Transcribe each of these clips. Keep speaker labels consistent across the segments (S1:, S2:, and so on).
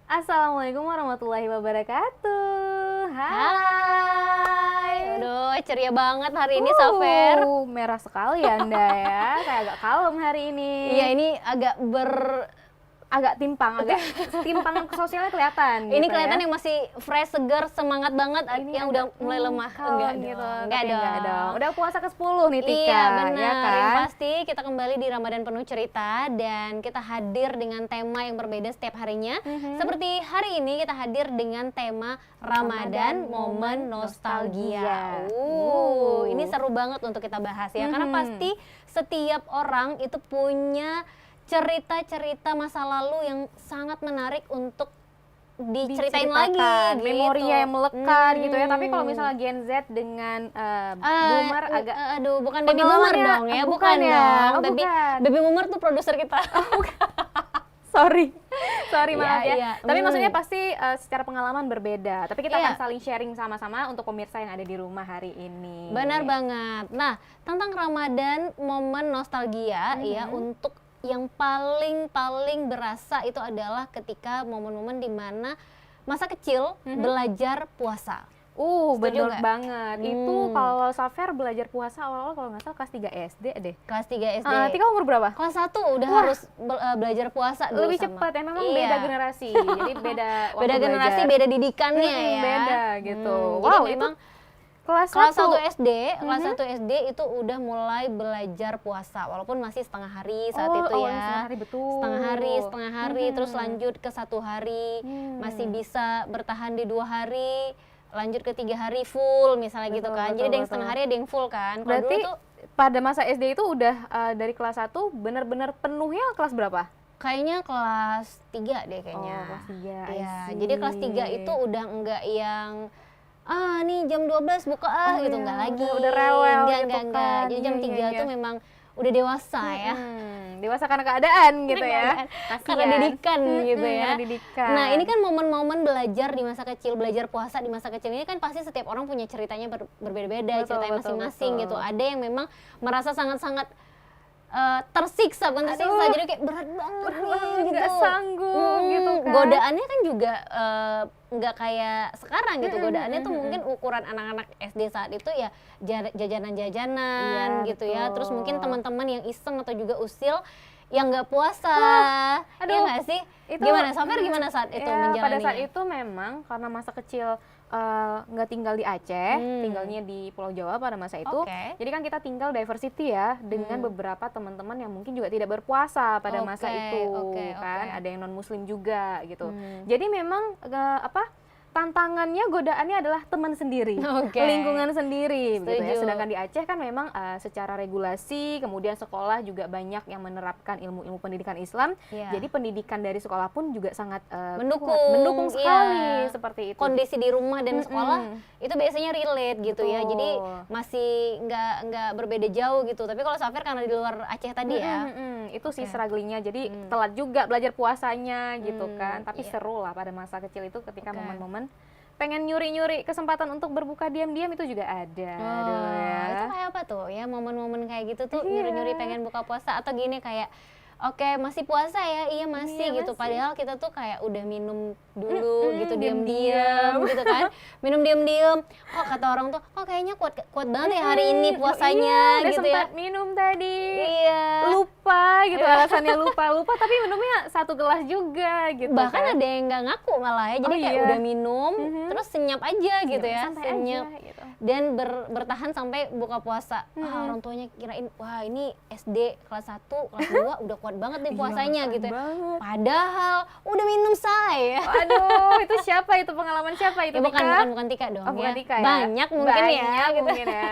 S1: Assalamualaikum warahmatullahi wabarakatuh.
S2: Hai,
S1: Hai.
S2: aduh ceria banget hari ini Safer.
S1: Merah sekali Anda ya. Kayak agak kalem hari ini.
S2: Iya ini agak
S1: agak timpang sosialnya kelihatan.
S2: ini
S1: gitu
S2: kelihatan
S1: ya.
S2: yang masih fresh, seger, semangat banget.
S1: Ini
S2: yang
S1: agak
S2: udah mulai lemah.
S1: kalem
S2: Enggak
S1: gitu.
S2: dong.
S1: Tapi enggak dong. Udah puasa ke-10 nih Tika.
S2: Iya benar.
S1: Ya kan?
S2: Yang pasti kita kembali di Ramadan penuh cerita dan kita hadir dengan tema yang berbeda setiap harinya. Seperti hari ini kita hadir dengan tema Ramadan Momen Nostalgia. Ini seru banget untuk kita bahas ya. Karena pasti setiap orang itu punya cerita-cerita masa lalu yang sangat menarik untuk diceritain lagi gitu.
S1: Memorinya yang melekat gitu ya. Tapi kalau misalnya Gen Z dengan boomer agak
S2: aduh bukan baby boomer
S1: pengalamannya-
S2: dong ya,
S1: bukan ya?
S2: dong.
S1: Oh,
S2: baby
S1: bukan.
S2: baby boomer tuh produser kita.
S1: sorry
S2: Iya,
S1: maaf ya.
S2: iya.
S1: Tapi maksudnya pasti secara pengalaman berbeda. Tapi kita
S2: Iya.
S1: akan saling sharing sama-sama untuk pemirsa yang ada di rumah hari ini.
S2: Benar banget. Nah, tentang Ramadan momen nostalgia ya, untuk yang paling berasa itu adalah ketika momen-momen dimana masa kecil belajar puasa. Setuju
S1: Bener
S2: nggak?
S1: banget. Itu kalau Safer belajar puasa awal-awal kalau nggak salah kelas 3 SD deh.
S2: Kelas 3 SD.
S1: Tika umur berapa?
S2: Kelas 1 udah harus belajar puasa dulu
S1: Lebih
S2: sama.
S1: cepat ya, memang
S2: Iya.
S1: beda generasi. Jadi beda waktu
S2: Beda generasi,
S1: belajar.
S2: beda didikannya ya.
S1: Beda gitu.
S2: Jadi
S1: Wow,
S2: memang
S1: itu kelas
S2: kelas
S1: 1
S2: 1 SD, kelas 1 SD itu udah mulai belajar puasa walaupun masih setengah hari saat itu ya.
S1: Setengah hari betul.
S2: Setengah hari, terus lanjut ke 1 hari, masih bisa bertahan di 2 hari, lanjut ke 3 hari full misalnya gitu kan. Jadi ada yang setengah hari, ada yang full kan. Kalau
S1: Berarti
S2: dulu tuh
S1: pada masa SD itu udah dari kelas 1 benar-benar penuhnya kelas berapa?
S2: kayaknya kelas 3 deh kayaknya.
S1: Kelas 3.
S2: Iya, jadi kelas 3 itu udah enggak yang nih jam 12 buka gitu, enggak lagi.
S1: Udah rewel
S2: enggak,
S1: gitu
S2: enggak.
S1: kan.
S2: Jadi jam 3
S1: Iya.
S2: tuh memang udah dewasa ya.
S1: Dewasa karena keadaan gitu ya.
S2: Karena didikan gitu ya.
S1: Karena didikan.
S2: Nah, ini kan momen-momen belajar di masa kecil, belajar puasa di masa kecil ini kan pasti setiap orang punya ceritanya berbeda-beda,
S1: Betul,
S2: ceritanya
S1: betul,
S2: masing-masing
S1: betul.
S2: gitu. Ada yang memang merasa sangat-sangat tersiksa, bukan tersiksa, jadi kayak berat banget nih gitu.
S1: nggak sanggup gitu kan.
S2: Godaannya kan juga nggak kayak sekarang gitu. Godaannya tuh mungkin ukuran anak-anak SD saat itu ya jajanan-jajanan
S1: Iya,
S2: gitu ya. Terus
S1: betul.
S2: mungkin teman-teman yang iseng atau juga usil yang nggak puasa.
S1: aduh,
S2: Iya nggak sih? Gimana? Safer gimana saat itu
S1: ya,
S2: menjalaninya?
S1: pada saat itu memang karena masa kecil nggak tinggal di Aceh, tinggalnya di Pulau Jawa pada masa itu.
S2: Oke.
S1: Jadi kan kita tinggal diversity ya dengan beberapa teman-teman yang mungkin juga tidak berpuasa pada masa
S2: Oke,
S1: itu,
S2: oke,
S1: kan
S2: oke.
S1: ada yang non Muslim juga gitu. Jadi memang tantangannya, godaannya adalah teman sendiri,
S2: Oke.
S1: lingkungan sendiri, gitu ya.
S2: Setuju.
S1: Sedangkan di Aceh kan memang secara regulasi, kemudian sekolah juga banyak yang menerapkan ilmu-ilmu pendidikan Islam.
S2: Iya.
S1: Jadi pendidikan dari sekolah pun juga sangat
S2: Mendukung,
S1: kuat, mendukung sekali
S2: iya.
S1: seperti itu.
S2: Kondisi di rumah dan sekolah itu biasanya relate gitu ya.
S1: Betul.
S2: Jadi masih nggak berbeda jauh gitu. Tapi kalau Safer karena di luar Aceh tadi ya.
S1: Itu sih strugglingnya, jadi telat juga belajar puasanya gitu kan. Tapi
S2: iya.
S1: seru lah pada masa kecil itu ketika
S2: Oke.
S1: momen-momen pengen nyuri-nyuri kesempatan untuk berbuka diam-diam itu juga ada. Aduh ya.
S2: Itu kayak apa tuh ya, momen-momen kayak gitu tuh
S1: Iya.
S2: nyuri-nyuri pengen buka puasa atau gini kayak oke masih puasa ya, iya masih
S1: Iya,
S2: gitu.
S1: masih.
S2: Padahal kita tuh kayak udah minum dulu gitu diam-diam gitu kan. Minum diam-diam. Oh kata orang tuh, oh kayaknya kuat banget ya hari ini puasanya
S1: udah
S2: gitu
S1: sempat
S2: ya.
S1: minum tadi.
S2: Iya.
S1: Lupa gitu, alasannya lupa tapi minumnya 1 gelas juga gitu.
S2: Bahkan
S1: kan.
S2: ada yang nggak ngaku malah ya, jadi
S1: Oh,
S2: kayak
S1: iya.
S2: udah minum terus senyap aja gitu ya,
S1: santai
S2: senyap
S1: aja gitu.
S2: dan bertahan sampai buka puasa. Orang tuanya kirain wah ini SD kelas 1, kelas 2 udah kuat banget nih puasanya
S1: makan
S2: gitu ya.
S1: banget.
S2: Padahal udah minum say.
S1: Aduh, itu siapa itu, pengalaman siapa itu?
S2: Ya bukan
S1: Tika?
S2: Tika dong
S1: Oh, bukan
S2: ya.
S1: Tika ya?
S2: Banyak mungkin ya
S1: Banyak
S2: gitu.
S1: mungkin ya.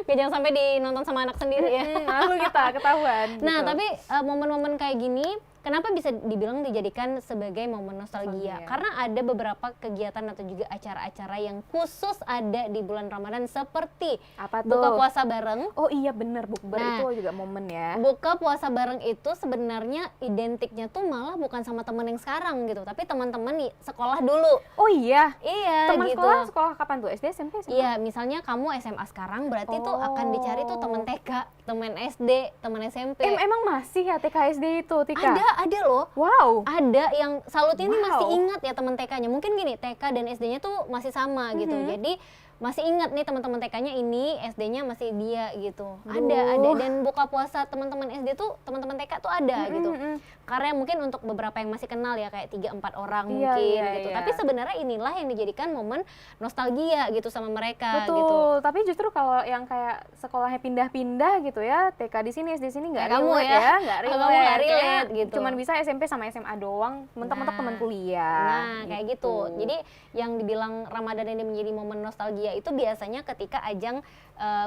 S2: Ya, jangan sampai dinonton sama anak sendiri ya.
S1: Lalu kita ketahuan.
S2: Nah,
S1: gitu.
S2: tapi momen-momen kayak gini, kenapa bisa dibilang dijadikan sebagai momen nostalgia?
S1: Nostalgia.
S2: Karena ada beberapa kegiatan atau juga acara-acara yang khusus ada di bulan Ramadan seperti
S1: Apa tuh?
S2: buka puasa bareng.
S1: Oh iya bener, bukber
S2: Nah,
S1: itu juga momen ya.
S2: Buka puasa bareng itu sebenarnya identiknya tuh malah bukan sama temen yang sekarang gitu, tapi teman-teman di sekolah dulu.
S1: Oh iya.
S2: Iya
S1: Teman
S2: gitu.
S1: sekolah kapan tuh? SD, SMP, SMA?
S2: Iya, misalnya kamu SMA sekarang berarti tuh akan dicari tuh temen TK, temen SD, temen SMP.
S1: Emang masih ya TKSD itu, Tika?
S2: Ada ada loh.
S1: Wow.
S2: Ada yang salutnya ini masih
S1: Wow.
S2: ingat ya teman TK-nya. Mungkin gini, TK dan SD-nya tuh masih sama gitu. Jadi masih ingat nih teman-teman TK-nya ini, SD-nya masih dia gitu. Ada dan buka puasa teman-teman SD tuh, teman-teman TK tuh ada gitu. Karena mungkin untuk beberapa yang masih kenal ya kayak 3-4 orang
S1: Iya,
S2: mungkin
S1: iya,
S2: gitu.
S1: iya.
S2: Tapi sebenarnya inilah yang dijadikan momen nostalgia gitu sama mereka
S1: Betul,
S2: gitu.
S1: tapi justru kalau yang kayak sekolahnya pindah-pindah gitu ya, TK di sini, SD di sini nggak
S2: Kayak kamu
S1: relate
S2: ya.
S1: nggak
S2: Kamu
S1: relate,
S2: nggak relate
S1: Kayak
S2: gitu.
S1: Cuman bisa SMP sama SMA doang, mentok-mentok
S2: Nah.
S1: teman kuliah.
S2: Nah, kayak gitu. Jadi yang dibilang Ramadan ini menjadi momen nostalgia itu biasanya ketika ajang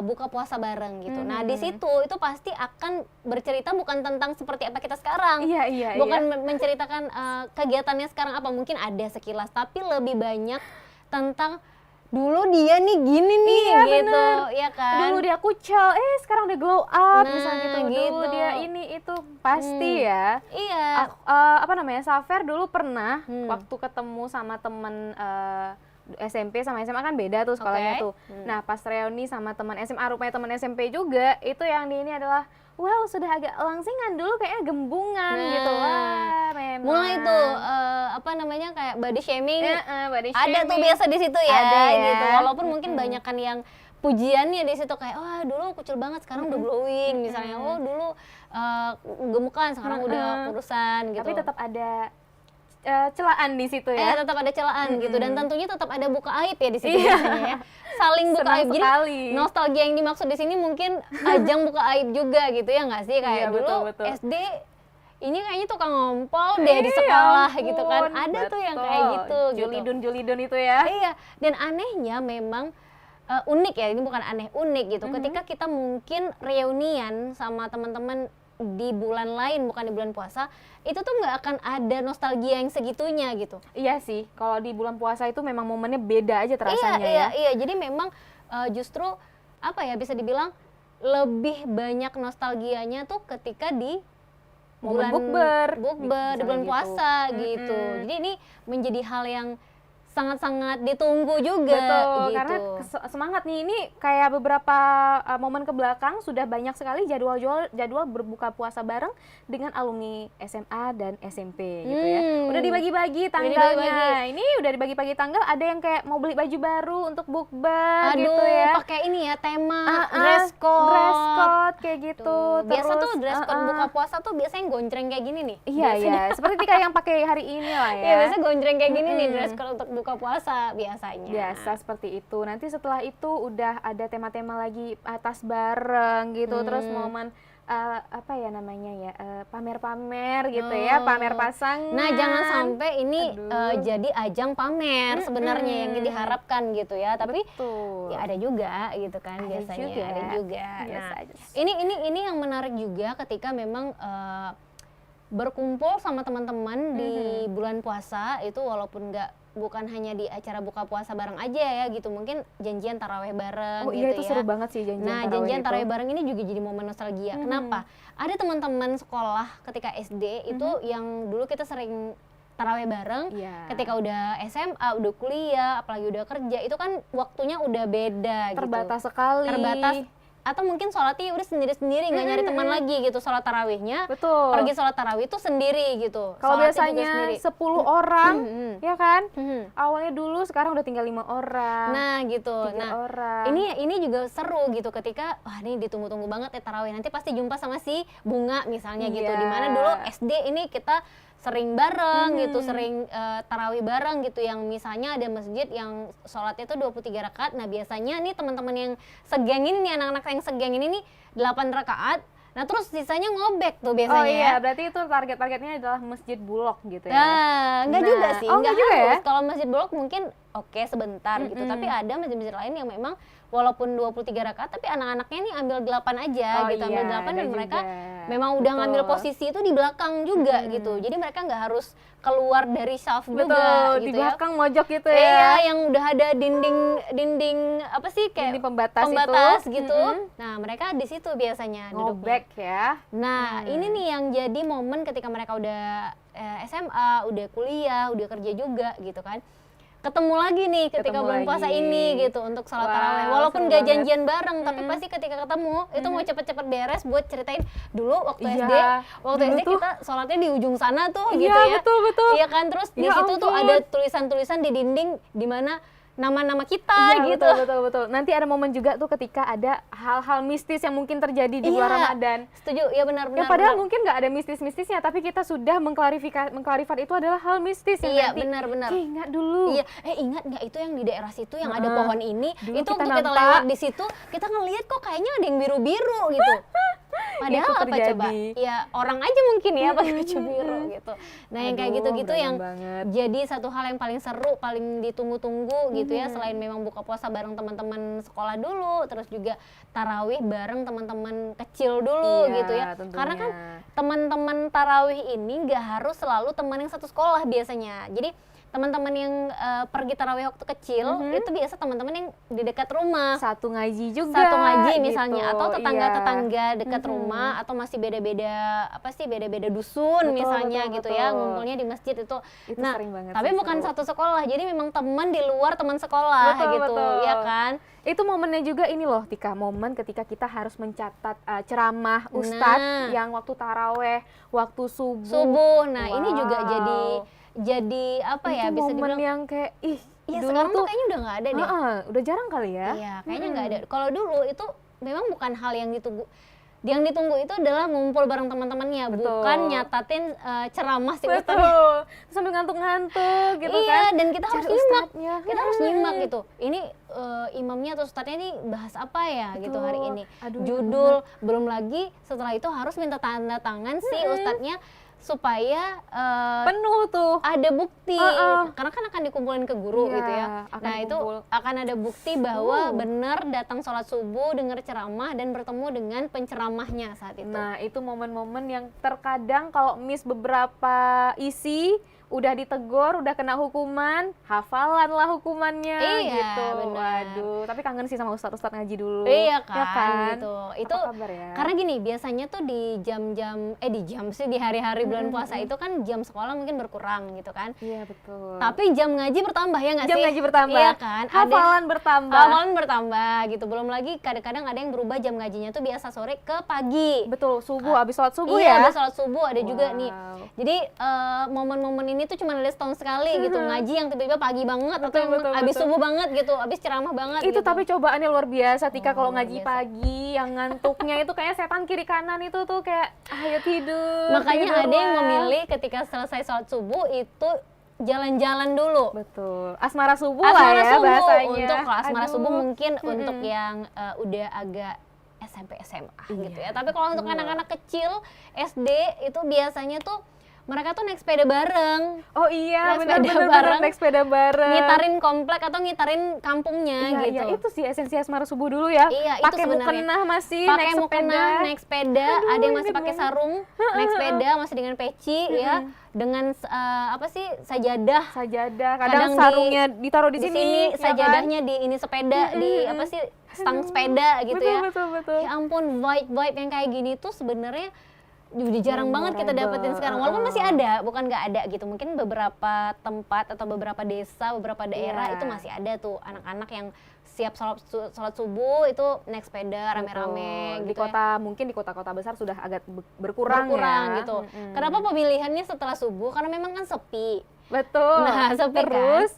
S2: buka puasa bareng gitu. Nah, di situ itu pasti akan bercerita bukan tentang seperti apa kita sekarang.
S1: Iya, iya,
S2: Bukan
S1: iya.
S2: menceritakan kegiatannya sekarang apa, mungkin ada sekilas, tapi lebih banyak tentang dulu dia nih gini nih
S1: Iya,
S2: gitu,
S1: bener.
S2: ya kan?
S1: Dulu dia kucel, sekarang dia glow up,
S2: Nah,
S1: misalnya gitu. Dulu
S2: gitu.
S1: dia ini itu pasti ya.
S2: Iya.
S1: Apa namanya, Safer dulu pernah waktu ketemu sama temen SMP sama SMA kan beda tuh sekolahnya
S2: Oke.
S1: tuh. Nah pas reuni sama teman SMA, rupanya teman SMP juga, itu yang di ini adalah wow sudah agak langsingan, dulu kayaknya gembungan
S2: Nah,
S1: gitu. Wah memang.
S2: Mulai tuh apa namanya kayak body shaming.
S1: Body
S2: Ada tuh
S1: shaming.
S2: biasa di situ ya,
S1: Ada ya.
S2: gitu. Walaupun mungkin banyak kan yang pujiannya di situ kayak wah dulu kucil banget sekarang udah glowing misalnya. Oh dulu gemukan sekarang udah kurusan gitu.
S1: Tapi tetap ada celaan di situ ya.
S2: tetap ada celaan gitu, dan tentunya tetap ada buka aib ya di situ biasanya ya. Saling buka
S1: Senang
S2: aib. Jadi
S1: sekali.
S2: nostalgia yang dimaksud di sini mungkin ajang buka aib juga gitu ya nggak sih, kayak
S1: Iya,
S2: dulu
S1: betul.
S2: SD ini kayaknya tukang ngompol deh di sekolah gitu kan. Ada tuh yang kayak gitu gitu.
S1: Julidun itu ya.
S2: Iya, dan anehnya memang unik ya, ini bukan aneh, unik gitu. Ketika kita mungkin reunian sama teman-teman di bulan lain, bukan di bulan puasa, itu tuh nggak akan ada nostalgia yang segitunya gitu.
S1: Iya sih, kalau di bulan puasa itu memang momennya beda aja terasanya ya.
S2: Iya. Jadi memang justru apa ya, bisa dibilang lebih banyak nostalgianya tuh ketika di
S1: Momen
S2: bulan
S1: bukber,
S2: di
S1: misalnya
S2: bulan
S1: gitu.
S2: puasa gitu. Jadi ini menjadi hal yang sangat-sangat ditunggu juga
S1: Betul,
S2: gitu.
S1: karena semangat nih, ini kayak beberapa momen ke belakang sudah banyak sekali jadwal berbuka puasa bareng dengan alumni SMA dan SMP gitu ya. Udah dibagi-bagi tanggalnya.
S2: dibagi-bagi.
S1: Ini udah dibagi-bagi tanggal, ada yang kayak mau beli baju baru untuk bukber
S2: Aduh,
S1: gitu ya.
S2: pakai ini ya tema
S1: Dress code kayak gitu.
S2: Tuh, biasa tuh dress code
S1: uh-uh.
S2: buka puasa tuh biasanya gonjreng kayak gini nih.
S1: Iya, iya. Seperti kayak yang pakai hari ini lah ya.
S2: Iya, biasanya gonjreng kayak gini nih dress code untuk buka puasa biasanya.
S1: Biasa seperti itu. Nanti setelah itu udah ada tema-tema lagi atas bareng gitu. Terus momen apa ya namanya ya, pamer-pamer gitu ya, pamer pasangan.
S2: Nah, jangan sampai ini jadi ajang pamer sebenarnya yang diharapkan gitu ya. Tapi
S1: Betul.
S2: ya ada juga gitu kan
S1: Ada
S2: biasanya.
S1: juga.
S2: Ada juga.
S1: Biasa
S2: Nah,
S1: aja.
S2: ini yang menarik juga ketika memang berkumpul sama teman-teman di bulan puasa itu, walaupun bukan hanya di acara buka puasa bareng aja ya gitu, mungkin janjian taraweh bareng
S1: Oh
S2: gitu
S1: iya, itu
S2: ya.
S1: seru banget sih janjian
S2: Nah,
S1: tarawih
S2: janjian
S1: itu.
S2: tarawih bareng ini juga jadi momen nostalgia. Kenapa? Ada teman-teman sekolah ketika SD itu yang dulu kita sering tarawih bareng.
S1: Iya.
S2: Ketika udah SMA, udah kuliah, apalagi udah kerja, itu kan waktunya udah beda
S1: Terbatas
S2: gitu.
S1: sekali.
S2: Terbatas. Atau mungkin sholatnya udah sendiri-sendiri, nggak nyari teman lagi gitu, sholat tarawihnya.
S1: Betul.
S2: Pergi sholat tarawih itu sendiri gitu.
S1: Kalau
S2: Sholatnya juga
S1: biasanya
S2: sendiri.
S1: 10 orang, ya kan?
S2: Mhm.
S1: Awalnya dulu, sekarang udah tinggal 5 orang.
S2: Nah gitu.
S1: 3
S2: Nah
S1: orang.
S2: ini juga seru gitu ketika wah ini ditunggu-tunggu banget ya tarawih, nanti pasti jumpa sama si Bunga misalnya gitu,
S1: Iya.
S2: dimana dulu SD ini kita sering bareng gitu, sering tarawih bareng gitu, yang misalnya ada masjid yang sholatnya itu 23 rakaat. Nah biasanya nih teman-teman yang segeng ini nih, anak-anak yang segeng ini nih 8 rakaat. Nah terus sisanya ngobek tuh biasanya.
S1: Oh iya,
S2: ya.
S1: berarti itu targetnya adalah masjid Bulog gitu ya.
S2: Nah, enggak
S1: Nah,
S2: juga sih,
S1: oh,
S2: enggak
S1: enggak juga
S2: harus.
S1: ya?
S2: Kalau masjid Bulog mungkin oke sebentar gitu, tapi ada masjid-masjid lain yang memang walaupun 23 rakaat tapi anak-anaknya nih ambil 8 aja
S1: Oh
S2: gitu, ambil
S1: iya,
S2: 8 dan
S1: ada
S2: mereka
S1: juga.
S2: memang udah
S1: Betul.
S2: ngambil posisi itu di belakang juga gitu. Jadi mereka nggak harus keluar dari shelf
S1: Betul,
S2: juga
S1: di
S2: gitu ya.
S1: belakang mojok gitu
S2: Iya,
S1: ya.
S2: yang udah ada dinding apa sih kayak
S1: Dinding pembatas itu.
S2: gitu. Nah, mereka di situ biasanya duduknya.
S1: Ngobek ya.
S2: Nah, ini nih yang jadi momen ketika mereka udah SMA, udah kuliah, udah kerja juga gitu kan. ketemu lagi nih ketika
S1: Ketemu
S2: bulan puasa
S1: lagi.
S2: ini gitu untuk sholat
S1: Wah,
S2: tarawih. Walaupun
S1: seru
S2: gak
S1: banget.
S2: janjian bareng, tapi pasti ketika ketemu itu mau cepet-cepet beres buat ceritain dulu waktu
S1: Iya,
S2: SD. Waktu
S1: dulu
S2: SD
S1: tuh-
S2: kita sholatnya di ujung sana tuh
S1: Iya,
S2: gitu ya.
S1: betul.
S2: Iya kan, terus di
S1: Ya
S2: situ tuh
S1: ampun.
S2: ada tulisan-tulisan di dinding di mana nama-nama kita
S1: Iya,
S2: gitu.
S1: betul. Nanti ada momen juga tuh ketika ada hal-hal mistis yang mungkin terjadi di bulan
S2: Iya,
S1: Ramadan.
S2: Setuju, ya benar-benar.
S1: Yang padahal mungkin nggak ada mistis-mistisnya, tapi kita sudah mengklarifikasi itu adalah hal mistis yang
S2: Iya,
S1: nanti
S2: benar-benar.
S1: ingat dulu.
S2: Iya, ingat nggak itu yang di daerah situ yang ada pohon ini?
S1: Dulu
S2: Itu
S1: kita
S2: waktu kita
S1: nampak.
S2: lewat di situ, kita ngelihat kok kayaknya ada yang biru-biru gitu. Padahal
S1: Itu
S2: apa
S1: terjadi.
S2: coba? Ya orang aja mungkin ya pakai baju biru gitu. Nah, yang kayak
S1: Aduh,
S2: gitu-gitu yang
S1: beragam banget.
S2: jadi satu hal yang paling seru, paling ditunggu-tunggu gitu ya, selain memang buka puasa bareng teman-teman sekolah dulu, terus juga tarawih bareng teman-teman kecil dulu
S1: Iya,
S2: gitu ya.
S1: tentunya.
S2: Karena kan teman-teman tarawih ini nggak harus selalu teman yang satu sekolah biasanya. Jadi teman-teman yang pergi tarawih waktu kecil itu biasa teman-teman yang di dekat rumah,
S1: Satu ngaji juga.
S2: satu ngaji
S1: gitu.
S2: misalnya, atau tetangga-tetangga
S1: Iya.
S2: dekat rumah, atau masih beda-beda beda-beda dusun
S1: Betul,
S2: misalnya
S1: betul,
S2: gitu ya,
S1: betul.
S2: ngumpulnya di masjid itu.
S1: Itu
S2: Nah,
S1: sering banget
S2: tapi
S1: sih,
S2: bukan
S1: seru.
S2: satu sekolah, jadi memang teman di luar teman sekolah gitu, ya kan?
S1: Itu momennya juga ini loh Tika, momen ketika kita harus mencatat ceramah ustadz
S2: Nah.
S1: yang waktu taraweh, waktu
S2: Subuh. Nah, ini juga
S1: Wow.
S2: jadi apa ya,
S1: itu
S2: bisa
S1: momen
S2: dibilang
S1: yang kayak
S2: iya,
S1: dulu
S2: sekarang tuh
S1: tuh
S2: kayaknya udah nggak ada deh.
S1: udah jarang kali ya.
S2: Iya, kayaknya nggak ada. Kalau dulu itu memang bukan hal yang ditunggu. Yang ditunggu itu adalah ngumpul bareng teman-temannya,
S1: Betul.
S2: bukan nyatatin ceramah si ustadz.
S1: Betul. Sambil ngantuk-ngantuk gitu
S2: Iya,
S1: kan.
S2: dan kita harus
S1: Cari
S2: nyimak.
S1: ustadznya.
S2: Kita harus nyimak gitu. Ini imamnya atau ustadznya ini bahas apa ya gitu hari
S1: Betul.
S2: ini.
S1: Aduh,
S2: Judul, belum lagi setelah itu harus minta tanda tangan si ustadznya supaya
S1: Penuh tuh.
S2: ada bukti,
S1: Heeh.
S2: karena kan akan dikumpulin ke guru
S1: Iya,
S2: gitu ya.
S1: akan
S2: Nah itu
S1: dikumpul.
S2: akan ada bukti bahwa benar datang sholat subuh, dengar ceramah dan bertemu dengan penceramahnya saat itu.
S1: Nah, itu momen-momen yang terkadang kalau miss beberapa isi, udah ditegur, udah kena hukuman, hafalan lah hukumannya
S2: Iya,
S1: gitu.
S2: benar.
S1: Waduh, tapi kangen sih sama ustadz-ustadz ngaji dulu.
S2: Iya
S1: Ya
S2: kan, gitu. Itu
S1: Apa kabar ya?
S2: karena gini, biasanya tuh di jam sih di hari-hari bulan puasa itu kan jam sekolah mungkin berkurang gitu kan.
S1: Iya, betul.
S2: Tapi jam ngaji bertambah ya nggak sih?
S1: jam ngaji bertambah.
S2: Iya kan?
S1: Hafalan bertambah.
S2: Hafalan bertambah gitu. Belum lagi kadang-kadang ada yang berubah jam ngajinya tuh biasa sore ke pagi.
S1: Betul, subuh, habis sholat subuh
S2: Iya,
S1: ya.
S2: ada sholat subuh ada juga nih.
S1: Wow.
S2: Jadi momen-momen ini tuh cuma ada setahun sekali gitu, ngaji yang tiba-tiba pagi banget atau yang
S1: Betul,
S2: abis
S1: betul.
S2: subuh banget gitu, abis ceramah banget
S1: Itu
S2: gitu.
S1: tapi cobaannya luar biasa Tika, kalau
S2: luar
S1: ngaji
S2: biasa.
S1: pagi yang ngantuknya itu kayak setan kiri kanan itu tuh kayak ayo tidur.
S2: Makanya
S1: tidur
S2: ada yang
S1: lah.
S2: memilih ketika selesai sholat subuh itu jalan-jalan dulu.
S1: Betul. Asmara subuh
S2: Asmara
S1: lah ya
S2: subuh
S1: bahasanya.
S2: untuk kalau asmara
S1: Aduh.
S2: subuh mungkin untuk yang udah agak SMP SMA gitu ya. Tapi kalau untuk anak-anak kecil SD itu biasanya tuh mereka tuh naik sepeda bareng,
S1: Oh iya,
S2: naik
S1: benar
S2: sepeda
S1: benar
S2: bareng,
S1: naik sepeda bareng.
S2: ngitarin komplek atau ngitarin kampungnya
S1: Iya,
S2: gitu.
S1: iya, itu sih esensi asmara subuh dulu ya.
S2: Iya, itu
S1: Pakai
S2: sebenarnya.
S1: mukena masih
S2: Pakai
S1: naik sepeda.
S2: mukena, naik sepeda,
S1: Aduh,
S2: ada yang masih
S1: inget
S2: pakai
S1: banget.
S2: sarung, naik sepeda masih dengan peci ya, dengan apa sih sajadah.
S1: Sajadah,
S2: Kadang
S1: kadang sarungnya ditaruh di
S2: Di
S1: sini,
S2: sini
S1: ya kan?
S2: sajadahnya di ini sepeda, di apa sih stang sepeda gitu
S1: betul,
S2: ya.
S1: Betul, betul.
S2: Ya ampun, vibe yang kayak gini tuh sebenarnya udah jarang banget kita
S1: Memorable.
S2: dapetin sekarang. Walaupun masih ada, bukan nggak ada gitu. Mungkin beberapa tempat atau beberapa desa, beberapa daerah
S1: Iya.
S2: itu masih ada tuh anak-anak yang siap sholat subuh itu naik sepeda rame-rame
S1: Betul. Di
S2: gitu ya.
S1: kota, mungkin di kota-kota besar sudah agak berkurang ya.
S2: gitu.
S1: Mm-mm.
S2: Kenapa pemilihannya setelah subuh? Karena memang kan sepi.
S1: Betul.
S2: Nah, sepi kan?
S1: Terus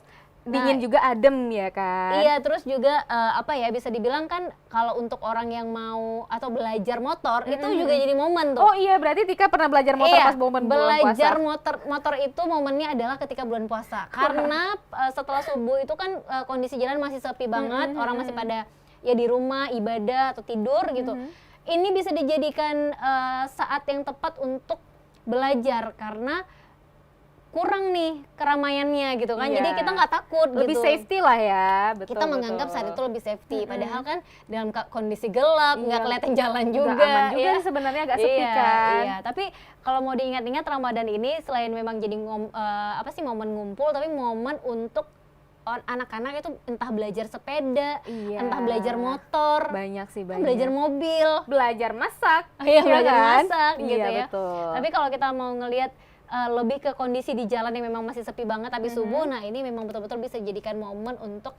S2: Nah,
S1: dingin juga adem ya kan.
S2: Iya, terus juga apa ya, bisa dibilang kan kalau untuk orang yang mau atau belajar motor itu juga jadi momen tuh.
S1: Oh iya, berarti Tika pernah belajar motor
S2: Iya,
S1: pas momen bulan
S2: belajar
S1: puasa.
S2: motor itu momennya adalah ketika bulan puasa. Karena setelah subuh itu kan kondisi jalan masih sepi banget, orang masih pada ya di rumah ibadah atau tidur gitu. Ini bisa dijadikan saat yang tepat untuk belajar karena kurang nih keramaiannya gitu kan.
S1: Iya.
S2: Jadi kita nggak takut
S1: Lebih
S2: gitu.
S1: safety lah ya. Betul,
S2: Kita menganggap
S1: betul.
S2: saat itu lebih safety, padahal kan dalam kondisi gelap, nggak
S1: Iya.
S2: kelihatan jalan
S1: Nggak
S2: juga,
S1: aman juga
S2: ya.
S1: sih sebenarnya, agak sepi
S2: Iya,
S1: kan.
S2: iya. Tapi kalau mau diingat-ingat Ramadan ini selain memang jadi momen ngumpul, tapi momen untuk anak-anak itu entah belajar sepeda,
S1: Iya.
S2: entah belajar motor,
S1: Banyak sih, banyak.
S2: belajar mobil,
S1: belajar masak.
S2: iya
S1: ya
S2: belajar
S1: kan?
S2: masak
S1: Iya,
S2: gitu ya.
S1: betul.
S2: Tapi kalau kita mau ngelihat lebih ke kondisi di jalan yang memang masih sepi banget habis subuh. Nah ini memang betul-betul bisa dijadikan momen untuk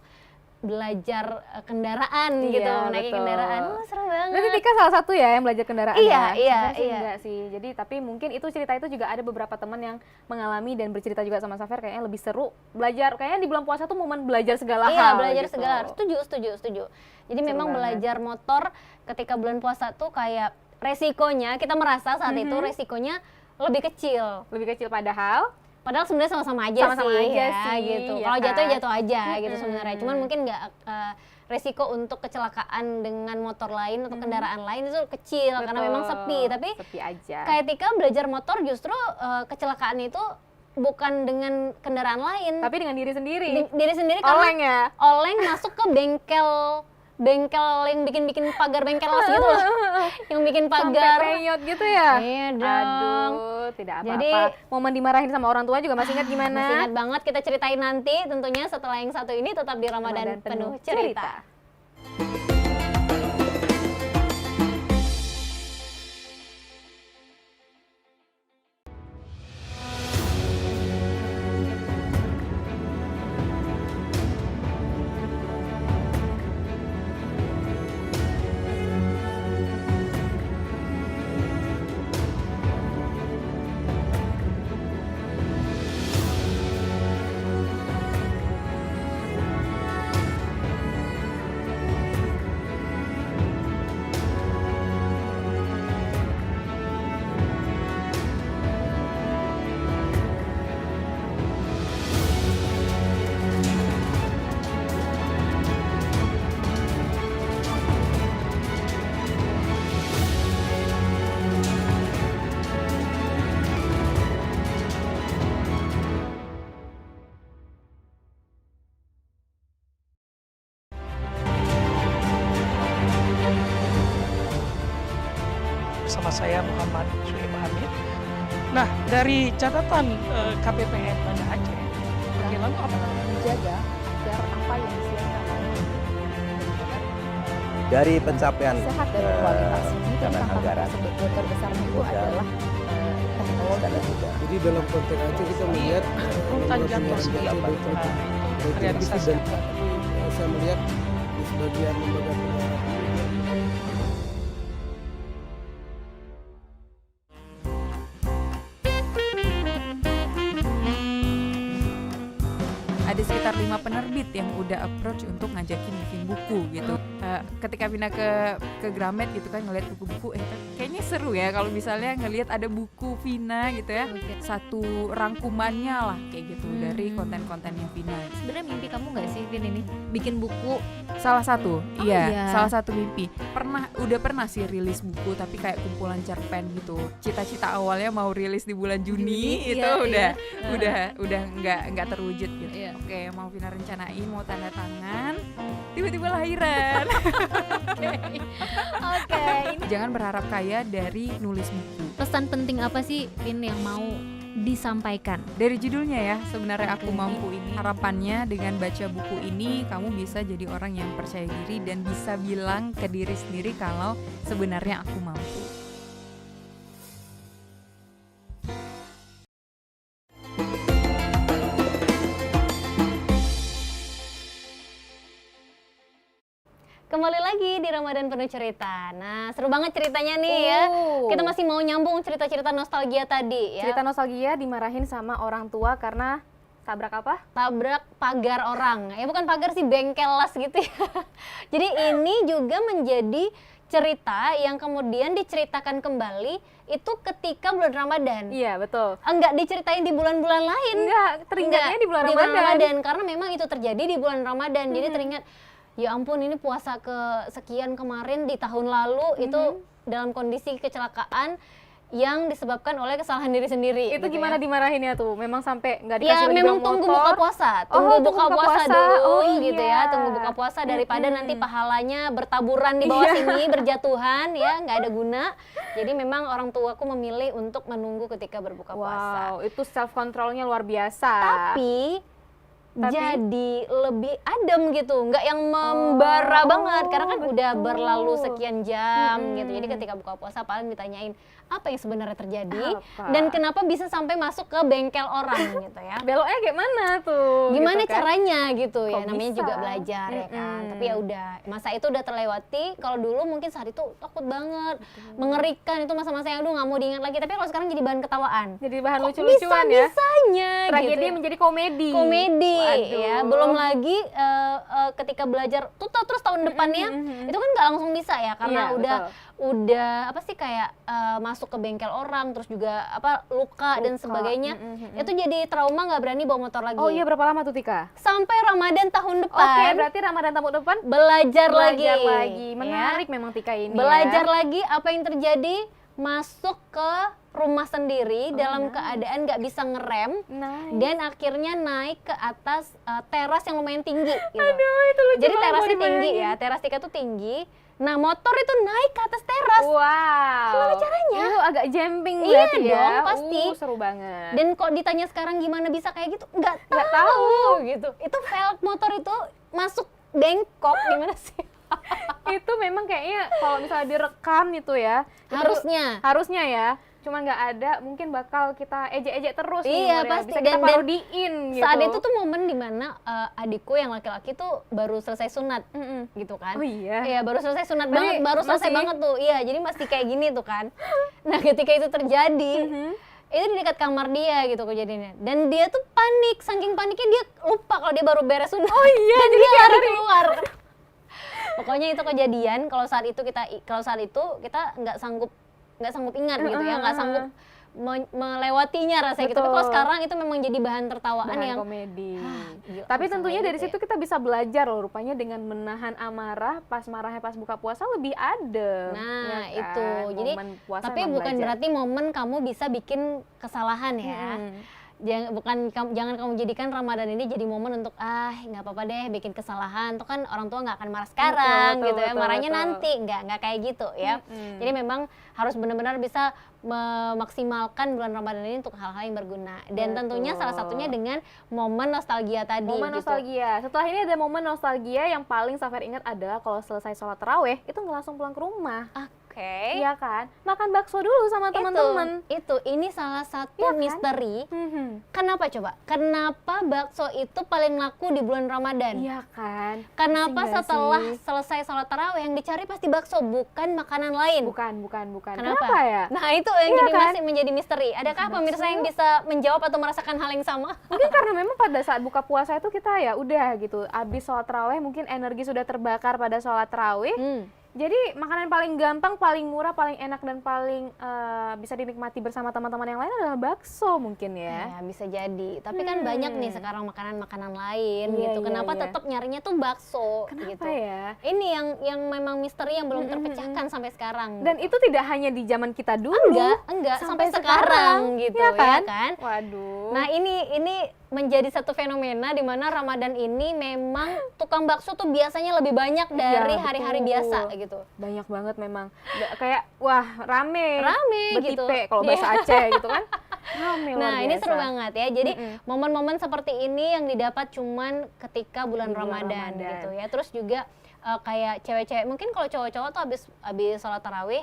S2: belajar kendaraan gitu, menaiki kendaraan. Seru banget.
S1: Berarti Tika salah satu ya yang belajar kendaraan
S2: Iya.
S1: Enggak sih. Jadi tapi mungkin itu cerita itu juga ada beberapa teman yang mengalami dan bercerita juga sama Safer kayaknya lebih seru belajar. Kayaknya di bulan puasa tuh momen belajar segala hal.
S2: Iya, belajar
S1: gitu.
S2: segala hal. Setuju. Jadi
S1: Seru
S2: memang
S1: banget.
S2: belajar motor ketika bulan puasa tuh kayak resikonya, kita merasa saat itu resikonya lebih kecil.
S1: Lebih kecil padahal
S2: Sebenarnya sama-sama aja sih, gitu.
S1: ya
S2: Kalau
S1: kan?
S2: jatuh aja gitu sebenarnya. Cuman mungkin nggak resiko untuk kecelakaan dengan motor lain atau kendaraan lain itu kecil karena memang sepi. Tapi
S1: sepi aja.
S2: kayak Tika belajar motor justru kecelakaan itu bukan dengan kendaraan lain,
S1: Tapi dengan diri sendiri.
S2: diri sendiri karena
S1: Oleng ya.
S2: oleng masuk ke bengkel yang bikin pagar bengkel las gitu loh, yang bikin pagar.
S1: Sampai penyot gitu ya.
S2: Iya dong.
S1: Aduh, tidak apa-apa.
S2: Jadi
S1: momen dimarahin sama orang tua juga masih ingat gimana?
S2: masih ingat banget, kita ceritain nanti tentunya setelah yang satu ini, tetap di Ramadan penuh cerita.
S3: Bersama saya Muhammad Suhaib Hamid. Nah, dari catatan KPPN Banda Aceh, oke, lalu apa?
S1: Menjaga agar apa yang disiapkan
S4: Dari pencapaian
S1: sehat dan kualitas ini dan
S4: dengan
S1: tantangan
S4: anggaran
S1: terbesarnya itu
S4: modal,
S1: adalah teknologi.
S5: Jadi dalam konteks Aceh kita melihat
S3: Tanjung Torseli
S4: Delapan
S3: itu
S5: realisasi
S3: realisasi
S5: dan saya melihat di sebagian lembaga penyiaran
S6: ada sekitar 5 penerbit yang udah approach untuk ngajakin bikin buku gitu. Ketika pindah ke Gramet gitu kan ngeliat buku-buku, kayaknya seru ya kalau misalnya ngelihat ada buku Vina gitu ya, satu rangkumannya lah kayak gitu dari konten-kontennya Vina.
S7: Sebenarnya mimpi kamu nggak sih, Vin, ini bikin buku?
S6: Salah satu,
S7: iya.
S6: salah satu mimpi. Udah pernah sih rilis buku tapi kayak kumpulan cerpen gitu. Cita-cita awalnya mau rilis di bulan Juni itu udah nggak terwujud gitu.
S7: Iya.
S6: Oke, mau Vina rencanain mau tanda tangan, tiba-tiba lahiran.
S7: Oke,
S6: Jangan berharap kaya dari nulis buku.
S7: pesan penting apa sih, Vin, yang mau disampaikan?
S6: Dari judulnya ya, sebenarnya Aku
S7: Oke.
S6: Mampu ini. Harapannya dengan baca buku ini kamu bisa jadi orang yang percaya diri dan bisa bilang ke diri sendiri kalau sebenarnya aku mampu.
S2: Kembali lagi di Ramadan penuh cerita. Nah, seru banget ceritanya nih ya. Kita masih mau nyambung cerita-cerita nostalgia tadi ya.
S1: Cerita nostalgia dimarahin sama orang tua karena tabrak apa?
S2: Tabrak pagar orang. Ya bukan pagar sih, bengkel las gitu ya. Jadi ini juga menjadi cerita yang kemudian diceritakan kembali itu ketika bulan Ramadan.
S1: Iya, betul.
S2: Enggak diceritain di bulan-bulan lain.
S1: Enggak, teringatnya di bulan Ramadan.
S2: Ramadan karena memang itu terjadi di bulan Ramadan. Jadi teringat, ya ampun, ini puasa ke sekian kemarin di tahun lalu itu dalam kondisi kecelakaan yang disebabkan oleh kesalahan diri sendiri.
S1: Itu
S2: gitu
S1: gimana
S2: ya.
S1: dimarahinnya tuh? Memang sampai nggak dikasih
S2: Ya
S1: lagi
S2: memang
S1: bang
S2: tunggu
S1: motor.
S2: buka puasa,
S1: Oh,
S2: tunggu buka puasa dulu
S1: Oh,
S2: gitu
S1: iya.
S2: ya, tunggu buka puasa daripada nanti pahalanya bertaburan di bawah sini, berjatuhan ya, nggak ada guna. Jadi memang orang tuaku memilih untuk menunggu ketika berbuka puasa.
S1: Wow, itu self controlnya luar biasa.
S2: Tapi jadi lebih adem gitu, nggak yang membara banget karena kan udah berlalu sekian jam gitu. Jadi ketika buka puasa paling ditanyain apa yang sebenarnya terjadi dan kenapa bisa sampai masuk ke bengkel orang gitu ya.
S1: Beloknya kayak mana tuh?
S2: Gimana
S1: gitu kan?
S2: caranya gitu ya,
S1: Kok
S2: namanya
S1: bisa?
S2: juga belajar ya kan. Tapi ya udah, masa itu udah terlewati. Kalau dulu mungkin saat itu takut banget, mengerikan, itu masa-masa yang aduh nggak mau diingat lagi. Tapi kalau sekarang jadi bahan ketawaan.
S1: Jadi bahan
S2: Kok
S1: lucu-lucuan ya.
S2: bisa-bisanya
S1: Tragedi
S2: gitu ya.
S1: menjadi komedi.
S2: Komedi
S1: Waduh.
S2: ya, belum lagi ketika belajar tuh terus tahun depannya itu kan nggak langsung bisa ya karena
S1: Iya,
S2: udah apa sih kayak masuk ke bengkel orang, terus juga apa luka dan sebagainya. Itu jadi trauma, nggak berani bawa motor lagi.
S1: Oh iya, berapa lama tuh Tika?
S2: Sampai Ramadan tahun depan.
S1: Oke, berarti Ramadan tahun depan
S2: belajar lagi.
S1: lagi.
S2: Ya.
S1: Menarik memang Tika ini.
S2: Belajar
S1: ya.
S2: lagi apa yang terjadi, masuk ke rumah sendiri dalam keadaan nggak bisa ngerem.
S1: Nice.
S2: Dan akhirnya naik ke atas teras yang lumayan tinggi gitu.
S1: Aduh, itu lucu
S2: Jadi
S1: banget
S2: terasnya
S1: mau
S2: tinggi
S1: dibayangin.
S2: ya, teras Tika tuh tinggi. Nah motor itu naik ke atas teras.
S1: Wow.
S2: Gimana caranya?
S1: Itu agak jumping
S2: Iya
S1: berarti ya.
S2: dong, pasti.
S1: Seru banget.
S2: Dan kok ditanya sekarang gimana bisa kayak gitu, nggak
S1: Nggak
S2: tahu gitu. Itu velg motor itu masuk bengkok gimana sih?
S1: itu memang kayaknya kalau misalnya direkam itu ya. itu harusnya ya. Cuman nggak ada, mungkin bakal kita ejek-ejek terus nih,
S2: Iya
S1: Moria.
S2: pasti.
S1: Bisa kita
S2: Dan
S1: parodiin gitu.
S2: saat itu tuh momen dimana adikku yang laki-laki tuh baru selesai sunat gitu kan.
S1: Oh iya.
S2: Iya baru selesai sunat
S1: Berarti
S2: banget, baru selesai
S1: masih-
S2: banget tuh. Iya jadi masih kayak gini tuh kan. Nah ketika itu terjadi, itu di dekat kamar dia gitu kejadiannya. Dan dia tuh panik, saking paniknya dia lupa kalau dia baru beres sunat. Oh iya. Dan dia lari keluar. Pokoknya itu kejadian. Kalau saat itu kita nggak sanggup ingat gitu ya, nggak sanggup melewatinya rasanya gitu. Tapi kalau
S1: Betul.
S2: sekarang itu memang jadi bahan tertawaan
S1: Bahan
S2: yang
S1: komedi.
S2: gila,
S1: Tapi
S2: bisa
S1: tentunya
S2: kayak
S1: dari
S2: gitu
S1: situ kita bisa belajar loh, rupanya dengan menahan amarah, pas marahnya pas buka puasa lebih adem.
S2: Nah
S1: ya kan?
S2: itu jadi
S1: Momen puasa
S2: tapi
S1: emang
S2: bukan
S1: belajar.
S2: berarti momen kamu bisa bikin kesalahan ya. Jangan kamu jadikan Ramadan ini jadi momen untuk nggak apa-apa deh bikin kesalahan, tuh kan orang tua nggak akan marah sekarang
S1: Betul,
S2: gitu ya,
S1: betul,
S2: marahnya
S1: betul.
S2: nanti, nggak kayak gitu ya. Jadi memang harus benar-benar bisa memaksimalkan bulan Ramadan ini untuk hal-hal yang berguna, dan tentunya salah satunya dengan momen nostalgia tadi.
S1: Momen
S2: gitu.
S1: nostalgia. Setelah ini ada momen nostalgia yang paling Safir ingat adalah kalau selesai sholat taraweh itu nggak langsung pulang ke rumah.
S2: Oke.
S1: Iya kan? Makan bakso dulu sama teman-teman.
S2: Itu ini salah satu
S1: Iya kan?
S2: misteri.
S1: Mhm.
S2: Kenapa coba? Kenapa bakso itu paling laku di bulan Ramadan?
S1: Iya kan?
S2: Kenapa
S1: Pusing nggak
S2: setelah
S1: sih?
S2: selesai sholat tarawih yang dicari pasti bakso, bukan makanan lain?
S1: Bukan.
S2: Kenapa?
S1: Kenapa ya?
S2: Nah itu yang
S1: Iya
S2: jadi
S1: kan?
S2: masih menjadi misteri. Adakah pemirsa yang bisa menjawab atau merasakan hal yang sama?
S1: Mungkin karena memang pada saat buka puasa itu kita ya udah gitu, abis sholat taraweh mungkin energi sudah terbakar pada sholat taraweh. Jadi makanan paling gampang, paling murah, paling enak dan paling bisa dinikmati bersama teman-teman yang lain adalah bakso mungkin ya.
S2: Ya bisa jadi. Tapi kan banyak nih sekarang makanan-makanan lain
S1: Iya,
S2: gitu.
S1: iya,
S2: Kenapa
S1: iya.
S2: tetap nyarinya tuh bakso?
S1: Kenapa
S2: gitu.
S1: ya?
S2: Ini yang memang misteri yang belum terpecahkan sampai sekarang.
S1: Dan itu tidak hanya di zaman kita dulu.
S2: enggak sampai sekarang gitu
S1: ya kan?
S2: ya kan.
S1: Waduh.
S2: Nah ini menjadi satu fenomena di mana Ramadan ini memang tukang bakso tuh biasanya lebih banyak dari
S1: Iya,
S2: hari-hari
S1: betul.
S2: biasa gitu.
S1: Banyak banget memang. Kayak wah rame
S2: Gitu.
S1: betipe kalau bahasa Aceh gitu kan. Rame luar
S2: Nah ini
S1: biasa.
S2: seru banget ya. Jadi momen-momen seperti ini yang didapat cuman ketika bulan
S1: Di bulan
S2: Ramadan
S1: Ramadan.
S2: gitu ya. Terus juga kayak cewek-cewek, mungkin kalau cowok-cowok tuh habis sholat tarawih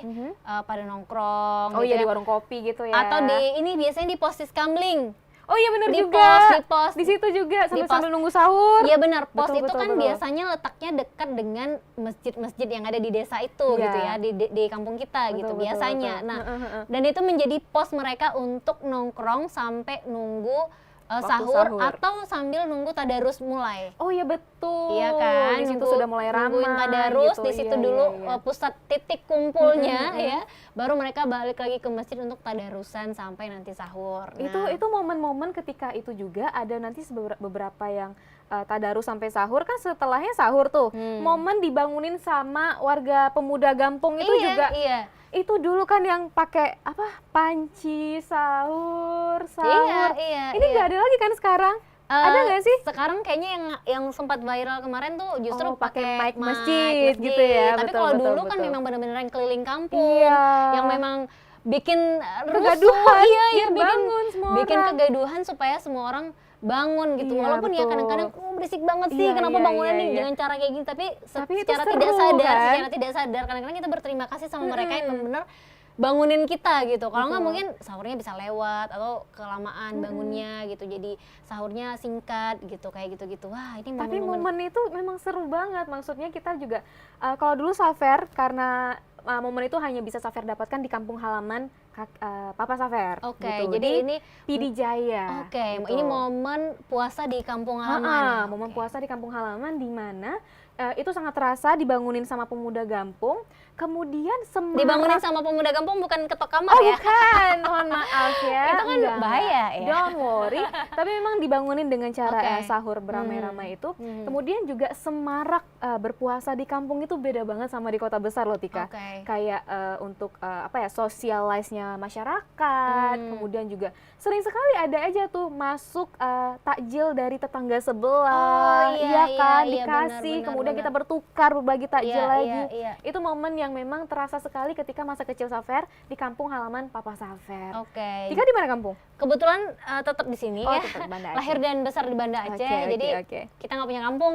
S2: pada nongkrong
S1: Oh
S2: gitu
S1: iya,
S2: ya.
S1: di warung kopi gitu ya.
S2: Atau ini biasanya di pos kamling.
S1: Oh iya benar
S2: di
S1: juga.
S2: pos.
S1: Di situ juga
S2: Di
S1: sambil
S2: pos.
S1: nunggu sahur.
S2: Iya benar, pos
S1: Betul,
S2: itu
S1: betul,
S2: kan
S1: betul.
S2: biasanya letaknya dekat dengan masjid-masjid yang ada di desa itu
S1: Iya.
S2: gitu ya, di kampung kita
S1: Betul,
S2: gitu
S1: betul,
S2: biasanya.
S1: betul.
S2: Nah,
S1: Heeh.
S2: dan itu menjadi pos mereka untuk nongkrong sampai nunggu
S1: Waktu
S2: sahur
S1: sahur.
S2: atau sambil nunggu tadarus mulai.
S1: Oh iya betul.
S2: Iya kan,
S1: Di situ sudah mulai ramai.
S2: nungguin tadarus,
S1: gitu.
S2: di situ
S1: Iya,
S2: dulu
S1: iya, iya.
S2: pusat titik kumpulnya ya. Baru mereka balik lagi ke masjid untuk tadarusan sampai nanti sahur. Nah,
S1: Itu momen-momen ketika itu juga ada nanti beberapa yang tadarus sampai sahur kan setelahnya sahur tuh. Momen dibangunin sama warga pemuda Gampung itu
S2: iya,
S1: juga.
S2: iya.
S1: Itu dulu kan yang pakai apa? Panci sahur.
S2: Iya,
S1: Ini
S2: iya.
S1: nggak ada lagi kan sekarang? Ada nggak sih?
S2: Sekarang kayaknya yang sempat viral kemarin tuh justru
S1: Oh, pakai
S2: pakai
S1: mic masjid gitu ya.
S2: Tapi
S1: Betul,
S2: kalau
S1: betul,
S2: dulu kan
S1: betul.
S2: memang benar-benar yang keliling kampung,
S1: Iya.
S2: yang memang bikin rusuh,
S1: Kegaduhan,
S2: iya,
S1: biar bangun semua
S2: bikin
S1: orang.
S2: kegaduhan supaya semua orang bangun gitu.
S1: Iya,
S2: Walaupun ya
S1: betul.
S2: kadang-kadang berisik banget sih
S1: Iya,
S2: kenapa
S1: iya,
S2: bangunan
S1: iya,
S2: nih
S1: iya.
S2: dengan cara kayak gini, tapi
S1: Tapi itu
S2: secara
S1: seru,
S2: tidak sadar,
S1: kan?
S2: secara tidak sadar kadang-kadang kita berterima kasih sama mereka yang benar-benar bangunin kita gitu. Kalau nggak
S1: Betul.
S2: mungkin sahurnya bisa lewat atau kelamaan bangunnya gitu. Jadi sahurnya singkat gitu kayak gitu-gitu. Wah, ini
S1: Tapi
S2: momen-momen
S1: momen itu memang seru banget. Maksudnya kita juga kalau dulu Safer karena momen itu hanya bisa Safer dapatkan di kampung halaman Papa Safer.
S2: Oke,
S1: gitu.
S2: jadi
S1: Di
S2: ini
S1: Pidi Jaya.
S2: Oke,
S1: gitu.
S2: ini momen puasa di kampung halaman. ya?
S1: Momen
S2: Oke.
S1: puasa di kampung halaman di mana itu sangat terasa dibangunin sama pemuda kampung, kemudian semarak.
S2: Dibangunin sama pemuda kampung bukan ketok kamar
S1: Oh
S2: ya.
S1: bukan, mohon maaf ya.
S2: Itu kan
S1: Enggak,
S2: bahaya ya.
S1: Don't worry. Tapi memang dibangunin dengan cara
S2: Oke.
S1: sahur beramai-ramai itu.
S2: Hmm.
S1: Kemudian juga semarak berpuasa di kampung itu beda banget sama di kota besar loh Tika.
S2: Oke.
S1: Kayak untuk apa ya, sosialize-nya masyarakat. Kemudian juga sering sekali ada aja tuh masuk takjil dari tetangga sebelah.
S2: Oh, iya,
S1: kan,
S2: iya,
S1: dikasih.
S2: benar,
S1: Kemudian
S2: benar.
S1: kita bertukar berbagi takjil
S2: Iya,
S1: lagi.
S2: iya, iya.
S1: Itu momen yang memang terasa sekali ketika masa kecil Safer di kampung halaman Papa Safer.
S2: Oke.
S1: Tika di mana kampung?
S2: Kebetulan tetap di sini
S1: Oh,
S2: ya.
S1: tetap Banda Aceh.
S2: Lahir dan besar di Banda Aceh.
S1: Oke,
S2: Jadi
S1: oke.
S2: kita nggak punya kampung.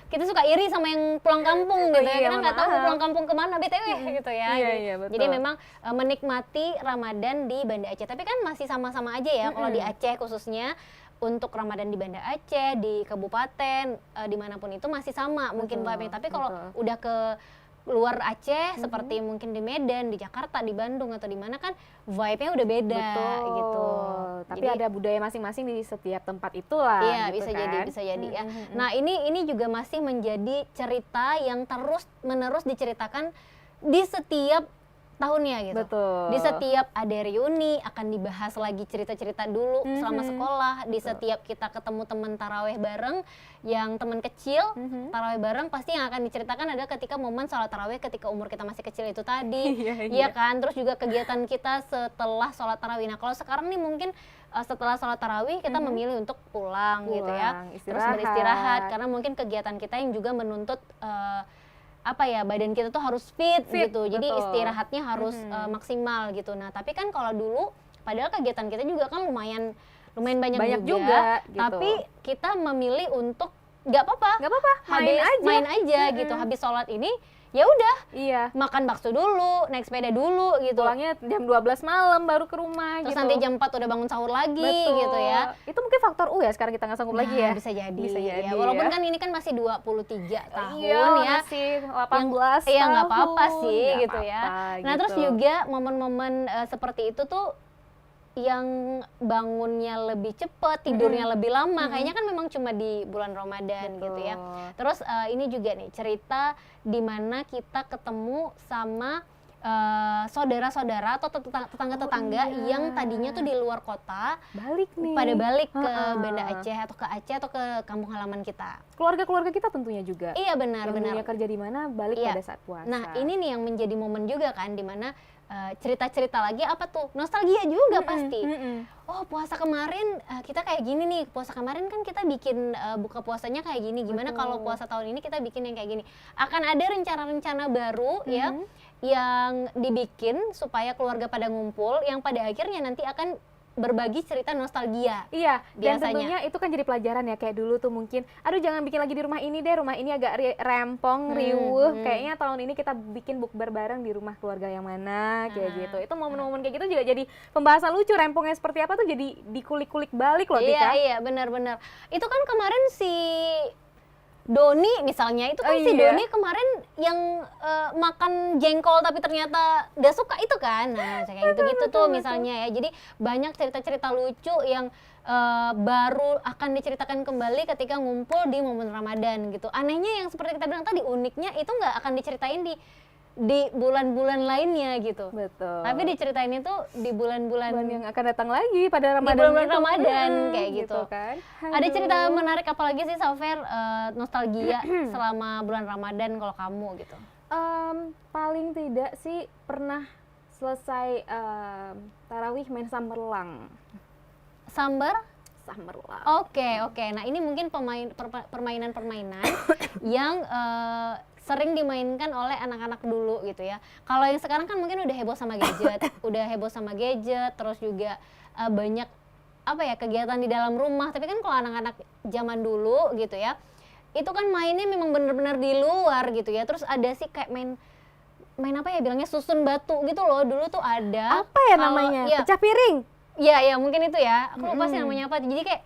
S2: Kita suka iri sama yang pulang kampung gitu ya.
S1: iya,
S2: Kita nggak tahu
S1: maaf.
S2: pulang kampung kemana BTW gitu ya.
S1: Iya,
S2: Jadi-
S1: iya, betul.
S2: Jadi memang menikmati Ramadan di Banda Aceh. Tapi kan masih sama-sama aja ya kalau di Aceh khususnya. Untuk Ramadan di Banda Aceh, di kabupaten, dimanapun itu masih sama mungkin
S1: Betul,
S2: vibe-nya. Tapi kalau
S1: betul.
S2: udah ke luar Aceh seperti mungkin di Medan, di Jakarta, di Bandung atau di mana kan vibe-nya udah beda
S1: Betul.
S2: gitu.
S1: Tapi
S2: Jadi-
S1: ada budaya masing-masing di setiap tempat itulah.
S2: Iya,
S1: gitu
S2: bisa
S1: kan.
S2: jadi, bisa jadi ya. Nah, ini juga masih menjadi cerita yang terus-menerus diceritakan di setiap tahunnya gitu.
S1: Betul.
S2: Di setiap ada reuni akan dibahas lagi cerita-cerita dulu selama sekolah. Di setiap kita ketemu teman taraweh bareng, yang teman kecil taraweh bareng pasti yang akan diceritakan adalah ketika momen sholat taraweh ketika umur kita masih kecil itu tadi.
S1: Iya,
S2: Iya
S1: iya.
S2: kan? Terus juga kegiatan kita setelah sholat tarawih. Nah, kalau sekarang nih mungkin setelah sholat tarawih kita memilih untuk pulang gitu ya.
S1: Pulang,
S2: Terus
S1: istirahat.
S2: beristirahat karena mungkin kegiatan kita yang juga menuntut apa ya, badan kita tuh harus fit gitu. Jadi
S1: betul.
S2: istirahatnya harus maksimal gitu. Nah, tapi kan kalau dulu padahal kegiatan kita juga kan lumayan banyak
S1: Banyak
S2: juga,
S1: juga, gitu.
S2: tapi kita memilih untuk nggak apa-apa.
S1: Nggak apa-apa,
S2: Main aja gitu. Habis sholat ini ya udah
S1: Iya.
S2: makan bakso dulu, naik sepeda dulu gitu.
S1: Pulangnya jam 12 malam baru ke rumah
S2: Terus
S1: gitu.
S2: sampai jam 4 udah bangun sahur lagi
S1: Betul.
S2: gitu ya.
S1: Itu mungkin faktor U ya, sekarang kita nggak sanggup lagi ya.
S2: Bisa jadi.
S1: Bisa jadi
S2: ya. Walaupun
S1: ya.
S2: kan ini kan masih 23 tahun
S1: Iya,
S2: ya.
S1: masih 18
S2: Iya, nggak
S1: tahun.
S2: apa-apa sih
S1: Nggak
S2: gitu ya.
S1: apa-apa,
S2: Nah, terus
S1: gitu.
S2: juga momen-momen seperti itu tuh yang bangunnya lebih cepet, tidurnya lebih lama, kayaknya kan memang cuma di bulan Ramadan gitu ya.
S1: Betul.
S2: Terus ini juga nih cerita di mana kita ketemu sama saudara-saudara atau tetangga-tetangga
S1: iya.
S2: yang tadinya tuh di luar kota
S1: Balik nih.
S2: pada balik ke
S1: Ha-ha.
S2: Banda Aceh atau ke kampung halaman kita.
S1: Keluarga-keluarga kita tentunya juga.
S2: Iya benar
S1: Yang
S2: benar.
S1: dulunya kerja di mana balik
S2: Iya.
S1: pada saat puasa.
S2: Nah, ini nih yang menjadi momen juga kan di mana cerita-cerita lagi apa tuh? Nostalgia juga pasti. Oh, puasa kemarin kita kayak gini nih. Puasa kemarin kan kita bikin buka puasanya kayak gini. Gimana kalau puasa tahun ini kita bikin yang kayak gini? Akan ada rencana-rencana baru ya yang dibikin supaya keluarga pada ngumpul yang pada akhirnya nanti akan berbagi cerita nostalgia.
S1: Iya, dan
S2: Biasanya.
S1: tentunya itu kan jadi pelajaran ya, kayak dulu tuh mungkin, aduh jangan bikin lagi di rumah ini deh, rumah ini agak rempong, riuh, kayaknya tahun ini kita bikin bukber bareng di rumah keluarga yang mana, kayak gitu. Itu momen-momen kayak gitu juga jadi pembahasan lucu, rempongnya seperti apa tuh jadi dikulik-kulik balik loh Tika.
S2: Iya, benar-benar. Itu kan kemarin si Doni misalnya, itu kan
S1: Oh,
S2: si
S1: iya.
S2: Doni kemarin yang makan jengkol tapi ternyata gak suka itu kan. Nah, kayak gitu-gitu tuh misalnya ya. Jadi banyak cerita-cerita lucu yang baru akan diceritakan kembali ketika ngumpul di momen Ramadan gitu. Anehnya yang seperti kita bilang tadi, uniknya itu nggak akan diceritain di bulan-bulan lainnya gitu.
S1: Betul.
S2: Tapi diceritain itu di bulan-bulan
S1: bulan yang akan datang lagi pada Ramadan
S2: bulan-bulan
S1: itu.
S2: Ramadan, kayak gitu.
S1: kan.
S2: Ada cerita
S1: Aduh.
S2: menarik apalagi sih Safer, nostalgia selama bulan Ramadan kalau kamu gitu?
S1: Paling tidak sih pernah selesai tarawih main samberlang.
S2: Sambar?
S1: Samberlang.
S2: Oke. Nah ini mungkin permainan-permainan yang sering dimainkan oleh anak-anak dulu gitu ya. Kalau yang sekarang kan mungkin udah heboh sama gadget, terus juga banyak apa ya, kegiatan di dalam rumah. Tapi kan kalau anak-anak zaman dulu gitu ya, itu kan mainnya memang bener-bener di luar gitu ya. Terus ada sih kayak main apa ya bilangnya, susun batu gitu loh. Dulu tuh ada.
S1: Apa ya
S2: kalau-
S1: namanya?
S2: Ya,
S1: Pecah piring.
S2: ya mungkin itu ya. Aku lupa sih namanya apa. Jadi kayak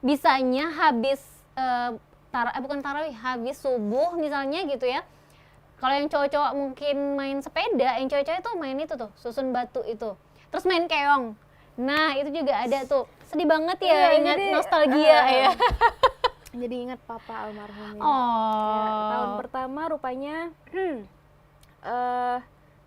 S2: bisanya habis bukan tarawih, habis subuh misalnya gitu ya. Kalau yang cowok-cowok mungkin main sepeda, yang cowok-cowok itu main itu tuh, susun batu itu. Terus main keong. Nah, itu juga ada tuh. Sedih banget ya,
S1: Iya,
S2: ingat
S1: jadi,
S2: nostalgia ya.
S1: Jadi ingat papa almarhum ini.
S2: Oh.
S1: Ya, tahun pertama rupanya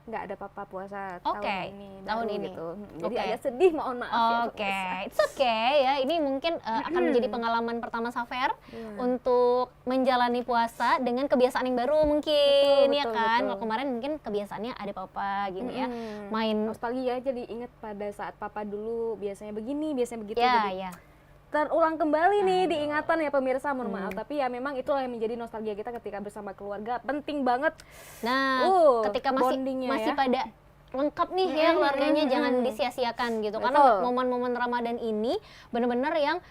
S1: nggak ada papa puasa
S2: Oke,
S1: tahun ini.
S2: tahun
S1: baru
S2: ini.
S1: Gitu. Jadi
S2: Oke.
S1: agak sedih, mohon maaf ya.
S2: Oke,
S1: pemirsa.
S2: it's okay ya. Ini mungkin akan menjadi pengalaman pertama Safer
S1: Iya.
S2: untuk menjalani puasa dengan kebiasaan yang baru mungkin, ya
S1: betul,
S2: kan?
S1: betul.
S2: Kalau kemarin mungkin kebiasaannya ada papa gini ya, main.
S1: Nostalgia, jadi ingat pada saat papa dulu biasanya begini, biasanya begitu.
S2: Ya,
S1: Jadi
S2: ya.
S1: terulang kembali nih diingatan ya pemirsa, mohon maaf. Tapi ya memang itulah yang menjadi nostalgia kita ketika bersama keluarga. Penting banget.
S2: Nah, ketika
S1: bondingnya
S2: masih
S1: ya.
S2: pada lengkap nih ya keluarganya, jangan disia-siakan gitu. Karena
S1: Betul.
S2: momen-momen Ramadan ini benar-benar yang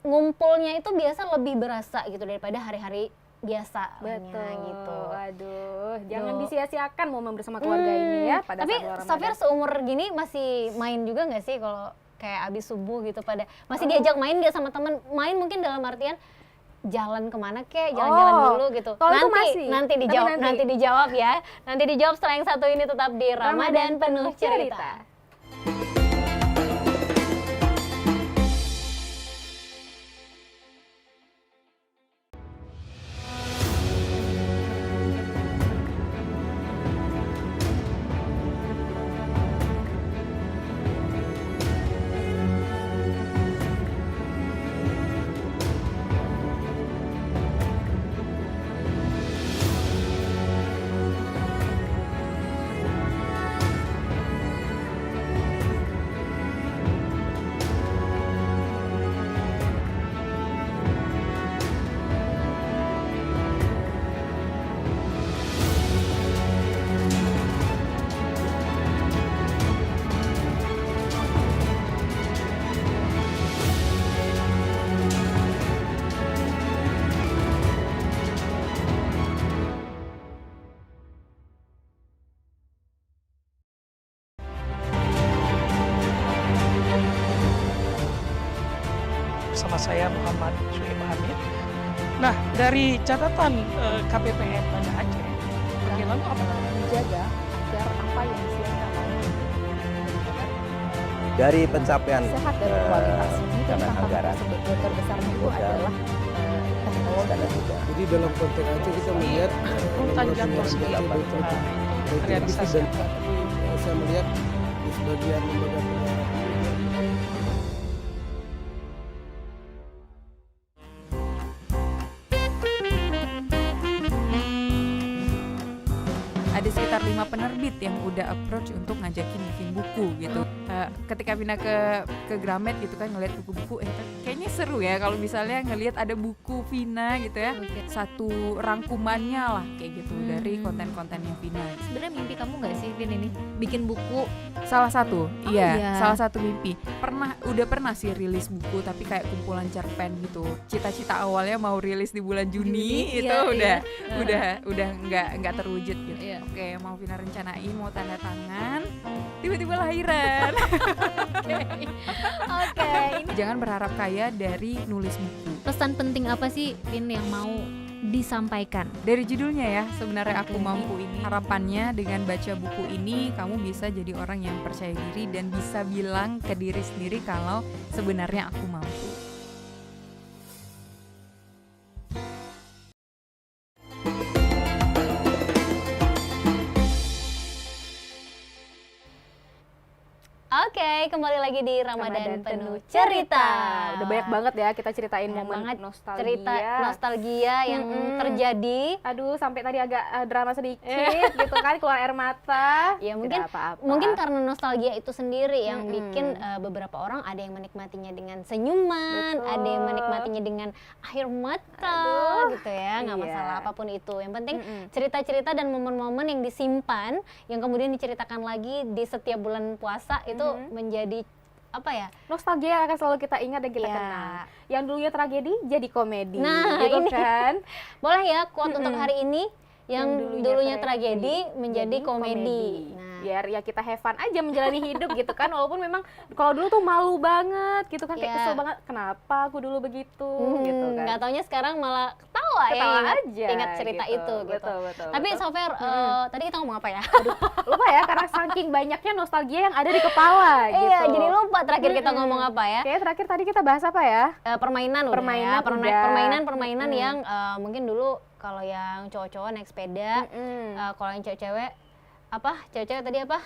S2: ngumpulnya itu biasa lebih berasa gitu daripada hari-hari biasa
S1: Betul
S2: gitu.
S1: Aduh, jangan
S2: Duh.
S1: disia-siakan momen bersama keluarga ini ya pada
S2: Tapi
S1: saat bulan
S2: Safir
S1: Ramadan.
S2: seumur gini masih main juga nggak sih kalau kayak abis subuh gitu masih diajak main dia sama teman, main mungkin dalam artian jalan kemana kek, jalan-jalan dulu gitu.
S1: kalau itu
S2: Nanti
S1: masih.
S2: nanti
S1: Tapi
S2: dijawab,
S1: nanti.
S2: nanti dijawab ya. Nanti dijawab setelah yang satu ini, tetap di Ramadan Penuh Cerita.
S3: Bersama saya Muhammad Suhaib Hamid. Nah, dari catatan KPPM Banda Aceh, lalu apa?
S1: Menjaga agar apa yang disiapkan
S4: Dari pencapaian
S1: sehat dan berkualitas. Ini
S4: karena
S1: tantangan
S4: anggaran
S1: terbesarnya itu
S4: modal,
S1: adalah teknologi.
S4: dana juga.
S5: Jadi dalam konteks Aceh kita melihat
S3: Rutan
S5: lembaga
S3: jadwal
S5: pendidikan
S3: setiap
S5: Aceh baik
S3: batuan
S5: itu
S3: realisasi.
S5: dan saya melihat di sebagian lembaga pendidikan
S6: Ada sekitar 5 penerbit yang udah approach untuk ngajakin bikin buku gitu. Ketika pindah ke Gramet gitu kan, ngeliat buku-buku, kayaknya seru ya kalau misalnya ngelihat ada buku Vina gitu ya, satu rangkumannya lah kayak gitu dari konten-kontennya Vina.
S7: Sebenarnya mimpi kamu nggak sih, Vin, ini bikin buku?
S6: Salah satu,
S7: iya.
S6: salah satu mimpi. Udah pernah sih rilis buku tapi kayak kumpulan cerpen gitu. Cita-cita awalnya mau rilis di bulan Juni, itu
S7: iya,
S6: udah nggak terwujud gitu.
S7: Iya.
S6: Oke, mau Vina rencanain mau tanda tangan, tiba-tiba lahiran.
S7: Oke, ini
S6: Jangan berharap kaya dari nulis buku.
S7: pesan penting apa sih, Vin, yang mau disampaikan?
S6: Dari judulnya ya, sebenarnya Aku
S7: Oke.
S6: Mampu ini. Harapannya dengan baca buku ini kamu bisa jadi orang yang percaya diri dan bisa bilang ke diri sendiri kalau sebenarnya aku mampu.
S2: Oke, kembali lagi di Ramadan,
S1: Ramadan
S2: Penuh
S1: Penuh
S2: Cerita.
S1: Udah banyak banget ya kita ceritain
S2: Banyak
S1: momen
S2: banget
S1: nostalgia.
S2: cerita nostalgia yang terjadi.
S1: Aduh, sampai tadi agak drama sedikit gitu kan, keluar air mata.
S2: Ya
S1: Tidak apa-apa.
S2: mungkin karena nostalgia itu sendiri yang bikin beberapa orang ada yang menikmatinya dengan senyuman,
S1: Betul.
S2: ada yang menikmatinya dengan air mata gitu ya, nggak
S1: Iya.
S2: masalah apapun itu. Yang penting cerita-cerita dan momen-momen yang disimpan, yang kemudian diceritakan lagi di setiap bulan puasa itu menjadi apa ya?
S1: Nostalgia yang akan selalu kita ingat dan kita
S2: Iya.
S1: kenang. Yang dulunya tragedi jadi komedi.
S2: Nah,
S1: gitu
S2: ini.
S1: kan.
S2: Boleh ya quote untuk hari ini yang dulunya tragedi menjadi
S1: jadi
S2: komedi. Nah,
S1: Biar ya kita have fun aja menjalani hidup gitu kan, walaupun memang kalau dulu tuh malu banget gitu kan, kayak
S2: Iya.
S1: kesel banget kenapa aku dulu begitu gitu kan.
S2: nggak taunya sekarang malah ketawa ya
S1: Ketawa
S2: ingat,
S1: aja
S2: ingat cerita
S1: gitu.
S2: itu gitu.
S1: Betul,
S2: Tapi
S1: betul.
S2: Sofer, tadi kita ngomong apa ya?
S1: Lupa ya karena saking banyaknya nostalgia yang ada di kepala gitu.
S2: Iya, jadi lupa terakhir kita ngomong apa ya?
S1: Kayaknya terakhir tadi kita bahas apa ya?
S2: Permainan udah
S1: Permainan
S2: ya.
S1: udah.
S2: Permainan yang mungkin dulu kalau yang cowok-cowok naik sepeda, kalau yang cewek-cewek apa? Cewek-cewek tadi apa?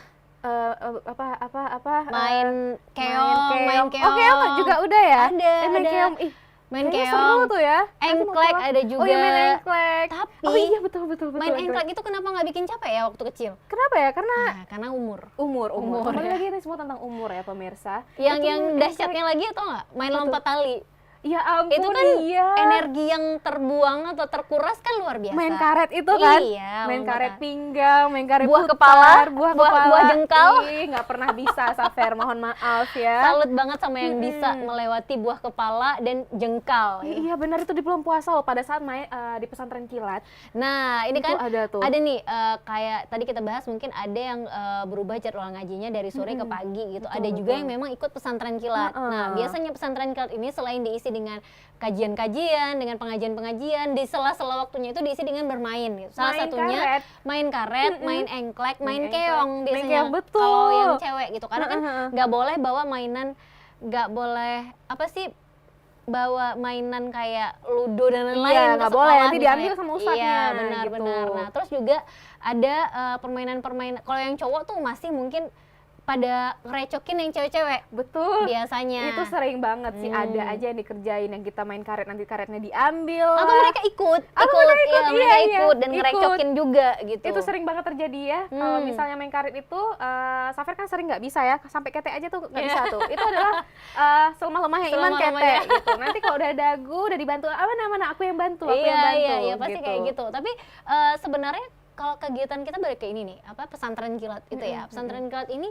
S1: Apa
S2: Main keong.
S1: Oh, keong juga udah ya?
S2: Ada,
S1: main
S2: ada.
S1: keong. Ih,
S2: Main
S1: kayaknya
S2: keong.
S1: seru tuh ya. Nanti mau
S2: Engklek
S1: pulang.
S2: ada juga.
S1: Oh iya, main engklek.
S2: Tapi
S1: Oh iya, betul.
S2: main engklek itu kenapa nggak bikin capek ya waktu kecil?
S1: Kenapa ya? Karena
S2: Nah, karena umur.
S1: umur. Kembali
S2: ya.
S1: lagi ini semua tentang umur ya pemirsa.
S2: Yang dahsyatnya lagi atau nggak? Main lompat tali.
S1: Ya ampun,
S2: Itu kan
S1: iya.
S2: energi yang terbuang atau terkuras kan luar biasa.
S1: Main karet itu kan?
S2: Iya,
S1: main
S2: lompat
S1: karet
S2: karet.
S1: pinggang, main karet
S2: Buah
S1: putar,
S2: kepala,
S1: buah
S2: buah
S1: kepala.
S2: jengkal.
S1: Ih, nggak pernah bisa, Safer, mohon maaf ya.
S2: Salut banget sama yang bisa melewati buah kepala dan jengkal.
S1: Iya benar, itu di bulan puasa loh, pada saat main di pesantren kilat.
S2: Nah, ini
S1: Itu
S2: kan
S1: ada tuh.
S2: nih kayak tadi kita bahas mungkin ada yang berubah jadwal ngajinya dari sore ke pagi gitu. Ada juga yang memang ikut pesantren kilat. Nah, biasanya pesantren kilat ini selain diisi dengan kajian-kajian, dengan pengajian-pengajian, di sela-sela waktunya itu diisi dengan bermain gitu. Salah
S1: Main
S2: satunya
S1: karet.
S2: main karet, main engklek, main
S1: engklek.
S2: keong
S1: Main
S2: biasanya.
S1: keong, betul.
S2: Kalau yang cewek gitu. Karena kan nggak boleh bawa mainan, nggak boleh apa sih, bawa mainan kayak ludo dan lain-lain
S1: Iya,
S2: ke
S1: nggak
S2: sekolah
S1: boleh, nanti
S2: misalnya.
S1: diambil sama ustadznya,
S2: Iya, benar
S1: gitu.
S2: benar. Nah, terus juga ada permainan-permainan, kalau yang cowok tuh masih mungkin pada ngerecokin yang cewek-cewek
S1: Betul.
S2: biasanya.
S1: Itu sering banget sih, ada aja yang dikerjain, yang kita main karet nanti karetnya diambil.
S2: atau
S1: lah.
S2: mereka ikut,
S1: mereka
S2: mereka
S1: iya,
S2: ikut dan
S1: ikut.
S2: ngerecokin juga gitu.
S1: Itu sering banget terjadi ya. Kalau misalnya main karet itu, Safer kan sering nggak bisa ya, sampai ketek aja tuh nggak bisa tuh. Itu adalah selemah-lemahnya iman
S2: Selemah-lemahnya.
S1: ketek gitu. Nanti kalau udah dagu, udah dibantu, mana aku yang bantu, aku yang bantu.
S2: Iya, pasti kayak gitu. Tapi sebenarnya kalau kegiatan kita balik ke ini nih, apa pesantren kilat itu ya. Pesantren kilat ini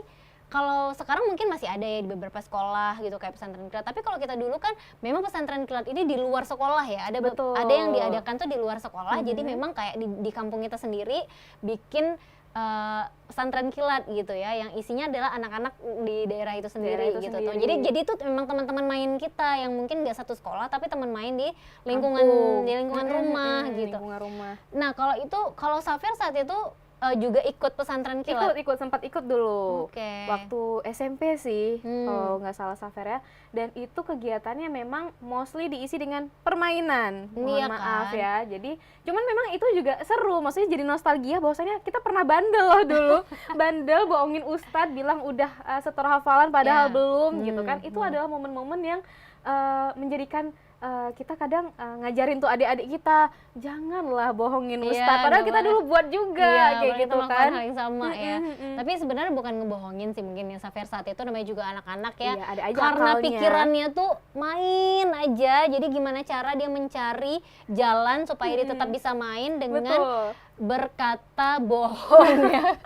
S2: kalau sekarang mungkin masih ada ya di beberapa sekolah gitu kayak pesantren kilat. Tapi kalau kita dulu kan memang pesantren kilat ini di luar sekolah ya.
S1: Betul.
S2: Ada yang diadakan tuh di luar sekolah. Jadi memang kayak di kampung kita sendiri bikin pesantren kilat gitu ya, yang isinya adalah anak-anak di daerah itu sendiri
S1: Daerah itu
S2: gitu tuh.
S1: sendiri.
S2: Jadi itu memang teman-teman main kita yang mungkin nggak satu sekolah tapi teman main di lingkungan rumah gitu.
S1: Lingkungan rumah.
S2: Nah, kalau Safir saat itu juga ikut pesantren kilat.
S1: Sempat ikut dulu.
S2: Oke.
S1: Waktu SMP sih, kalau nggak salah Safer ya. Dan itu kegiatannya memang mostly diisi dengan permainan. Mohon
S2: Iya
S1: maaf
S2: kan?
S1: ya. Jadi, cuman memang itu juga seru. Maksudnya jadi nostalgia bahwasanya kita pernah bandel loh dulu. Bandel bohongin ustadz bilang udah setor hafalan padahal
S2: Ya.
S1: belum gitu kan. Itu adalah momen-momen yang menjadikan kita kadang ngajarin tuh adik-adik kita, janganlah bohongin
S2: Iya,
S1: ustadz. Padahal
S2: nggak
S1: kita
S2: boleh.
S1: dulu buat juga
S2: Iya,
S1: kayak
S2: padahal
S1: gitu
S2: kita melakukan
S1: kan.
S2: hal yang sama ya. Tapi sebenarnya bukan ngebohongin sih mungkin ya Safir saat itu, namanya juga anak-anak ya.
S1: Iya, ada aja
S2: Karena
S1: akalnya.
S2: pikirannya tuh main aja. Jadi gimana cara dia mencari jalan supaya dia tetap bisa main dengan
S1: Betul.
S2: berkata bohong ya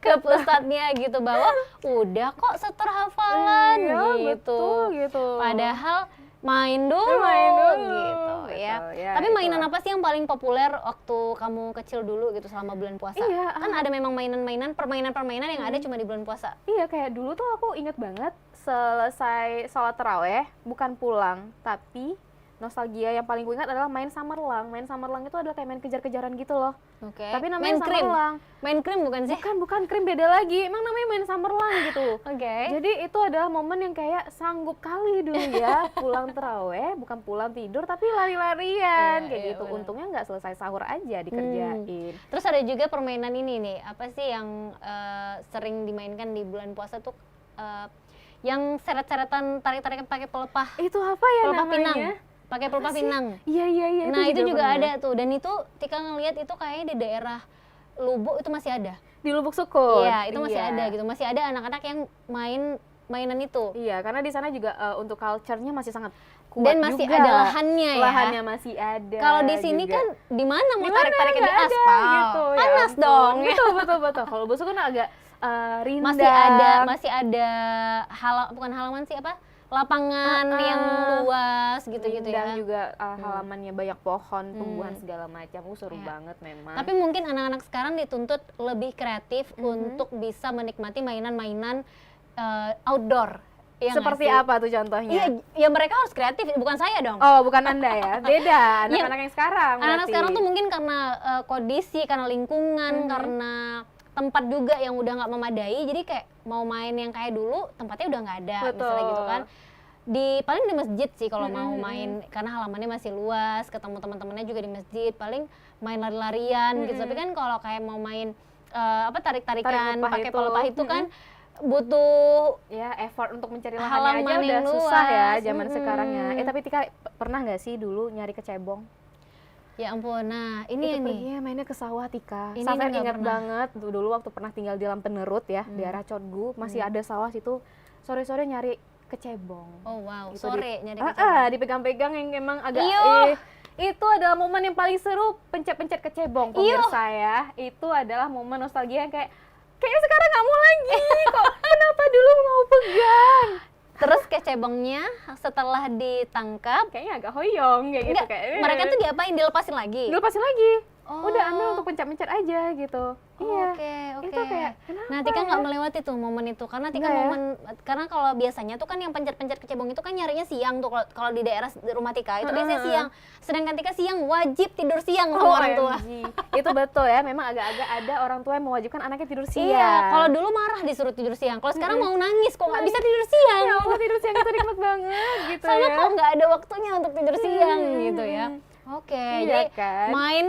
S2: ke ustadznya gitu, bahwa udah kok setor hafalan
S1: Iya,
S2: gitu.
S1: betul gitu.
S2: Padahal main dulu, gitu ya.
S1: Betul, ya,
S2: Tapi mainan
S1: itulah.
S2: apa sih yang paling populer waktu kamu kecil dulu gitu selama bulan puasa?
S1: Iya,
S2: Kan ada memang permainan-permainan yang ada cuma di bulan puasa.
S1: Iya, kayak dulu tuh aku inget banget selesai sholat taraweh, bukan pulang, tapi nostalgia yang paling gue ingat adalah main Summerlang. Main Summerlang itu adalah kayak main kejar-kejaran gitu loh.
S2: Oke.
S1: Tapi namanya
S2: main krim.
S1: Summerlang.
S2: Main krim bukan sih?
S1: Bukan krim, beda lagi. Emang namanya main Summerlang gitu.
S2: Oke.
S1: Jadi itu adalah momen yang kayak sanggup kali dulu ya, pulang taraweh, bukan pulang tidur tapi lari-larian
S2: Iya,
S1: kayak
S2: iya,
S1: gitu.
S2: benar.
S1: Untungnya nggak selesai sahur aja dikerjain.
S2: Terus ada juga permainan ini nih, apa sih yang sering dimainkan di bulan puasa tuh, yang seret-seretan, tarik-tarikan pakai pelepah
S1: Itu apa ya
S2: pelepah
S1: namanya?
S2: pinang, pakai pelepah pinang.
S1: Iya.
S2: Nah itu juga
S1: pernah.
S2: ada tuh, dan itu Tika ngelihat itu kayaknya di daerah Lubuk itu masih ada.
S1: Di Lubuk Sukun.
S2: Iya, itu masih
S1: Iya.
S2: ada gitu, masih ada anak-anak yang mainan itu.
S1: Iya, karena di sana juga untuk culture-nya masih sangat kuat
S2: Dan masih
S1: juga.
S2: ada lahannya ya.
S1: Lahannya masih ada.
S2: Kalau di sini
S1: juga.
S2: kan di mana mau
S1: Di mana
S2: tarik-tarikan di
S1: nggak ada
S2: aspal,
S1: gitu, ya
S2: panas
S1: ampun.
S2: dong.
S1: Betul. Kalau Lubuk Sukun agak rindang.
S2: masih ada bukan halaman sih apa? Lapangan yang luas gitu-gitu
S1: Dan
S2: ya.
S1: juga halamannya banyak pohon, tumbuhan segala macam. Seru
S2: Iya.
S1: banget memang.
S2: Tapi mungkin anak-anak sekarang dituntut lebih kreatif untuk bisa menikmati mainan-mainan outdoor. Iya nggak
S1: seperti
S2: sih?
S1: apa tuh contohnya?
S2: Iya, ya mereka harus kreatif, bukan saya dong.
S1: Oh, bukan Anda ya. Beda anak-anak yang sekarang.
S2: Anak-anak
S1: berarti.
S2: sekarang tuh mungkin karena kondisi, karena lingkungan, karena tempat juga yang udah nggak memadai, jadi kayak mau main yang kayak dulu tempatnya udah nggak ada, misalnya gitu kan. Paling di masjid sih kalau mau main, karena halamannya masih luas, ketemu teman-temannya juga di masjid, paling main lari-larian gitu. Tapi kan kalau kayak mau main tarik-tarikan
S1: Tarik
S2: pakai
S1: itu.
S2: pelepah itu kan butuh
S1: Ya, effort untuk mencari lahannya
S2: halaman
S1: aja udah
S2: yang
S1: susah ya
S2: luas.
S1: zaman sekarang ya. Tapi Tika pernah nggak sih dulu nyari kecebong?
S2: ya ampun. Nah, ini
S1: Itu
S2: yang nih.
S1: perginya mainnya ke sawah, Tika.
S2: Ini
S1: Sampai
S2: nggak
S1: ingat
S2: pernah.
S1: banget dulu waktu pernah tinggal di Lampenerut ya, di arah Codgu, masih ada sawah situ. Sore-sore nyari kecebong.
S2: Oh wow,
S1: Itu
S2: sore nyari kecebong.
S1: dipegang-pegang yang emang agak
S2: Iyo.
S1: itu adalah momen yang paling seru, pencet-pencet kecebong pemirsa ya. Itu adalah momen nostalgia yang kayaknya sekarang nggak mau lagi. Kok kenapa dulu mau pegang?
S2: Terus kecebongnya setelah ditangkap,
S1: Kayaknya agak hoyong kayak gitu
S2: enggak,
S1: kayak.
S2: mereka tuh diapain? Dilepasin lagi?
S1: dilepasin lagi.
S2: Oh.
S1: Udah ambil untuk pencet-pencet aja gitu. Iya.
S2: Oke.
S1: Itu kayak kenapa
S2: Nah, Tika
S1: ya?
S2: nggak melewati tuh momen itu karena Tika
S1: Enggak ya?
S2: karena kalau biasanya tuh kan yang pencet-pencet kecebong itu kan nyarinya siang tuh kalau di daerah rumah Tika itu biasanya siang. Sedangkan Tika siang wajib tidur siang sama orang tua.
S1: OMG. Itu betul ya, memang agak-agak ada orang tua yang mewajibkan anaknya tidur siang.
S2: Iya, kalau dulu marah disuruh tidur siang. Kalau sekarang mau nangis kok nggak bisa tidur siang.
S1: ya Allah, tidur siang itu nikmat banget gitu
S2: Soalnya
S1: ya.
S2: kok nggak ada waktunya untuk tidur siang gitu ya. Oke,
S1: Iya
S2: jadi
S1: kan?
S2: main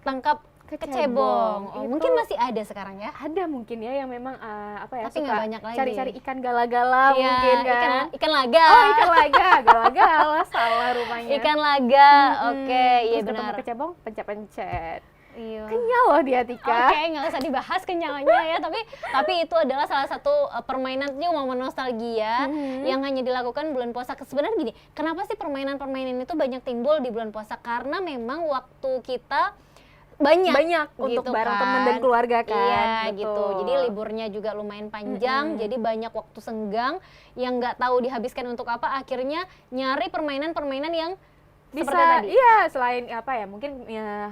S2: tangkap kecebong. Oh,
S1: Itu-
S2: mungkin masih ada sekarang ya.
S1: Ada mungkin ya yang memang apa ya,
S2: Tapi nggak banyak lagi.
S1: cari-cari ikan gala-gala
S2: Iya,
S1: mungkin kan.
S2: ikan laga.
S1: Oh, ikan laga, gala-gala salah rumahnya.
S2: Ikan laga. Oke, iya
S1: Terus ketemu
S2: benar.
S1: kecebong, pencet-pencet.
S2: Iya.
S1: Kenyal loh dia, Tika.
S2: Oke, nggak usah dibahas kenyalnya ya. Tapi itu adalah salah satu permainan juga momen nostalgia yang hanya dilakukan bulan puasa. Sebenarnya gini, kenapa sih permainan-permainan itu banyak timbul di bulan puasa? Karena memang waktu kita banyak
S1: untuk
S2: gitu
S1: bareng
S2: kan.
S1: teman dan keluarga kan.
S2: Iya
S1: Betul.
S2: gitu. Jadi liburnya juga lumayan panjang. Jadi banyak waktu senggang yang nggak tahu dihabiskan untuk apa. Akhirnya nyari permainan-permainan yang
S1: Bisa,
S2: seperti tadi.
S1: iya, selain apa ya, mungkin ya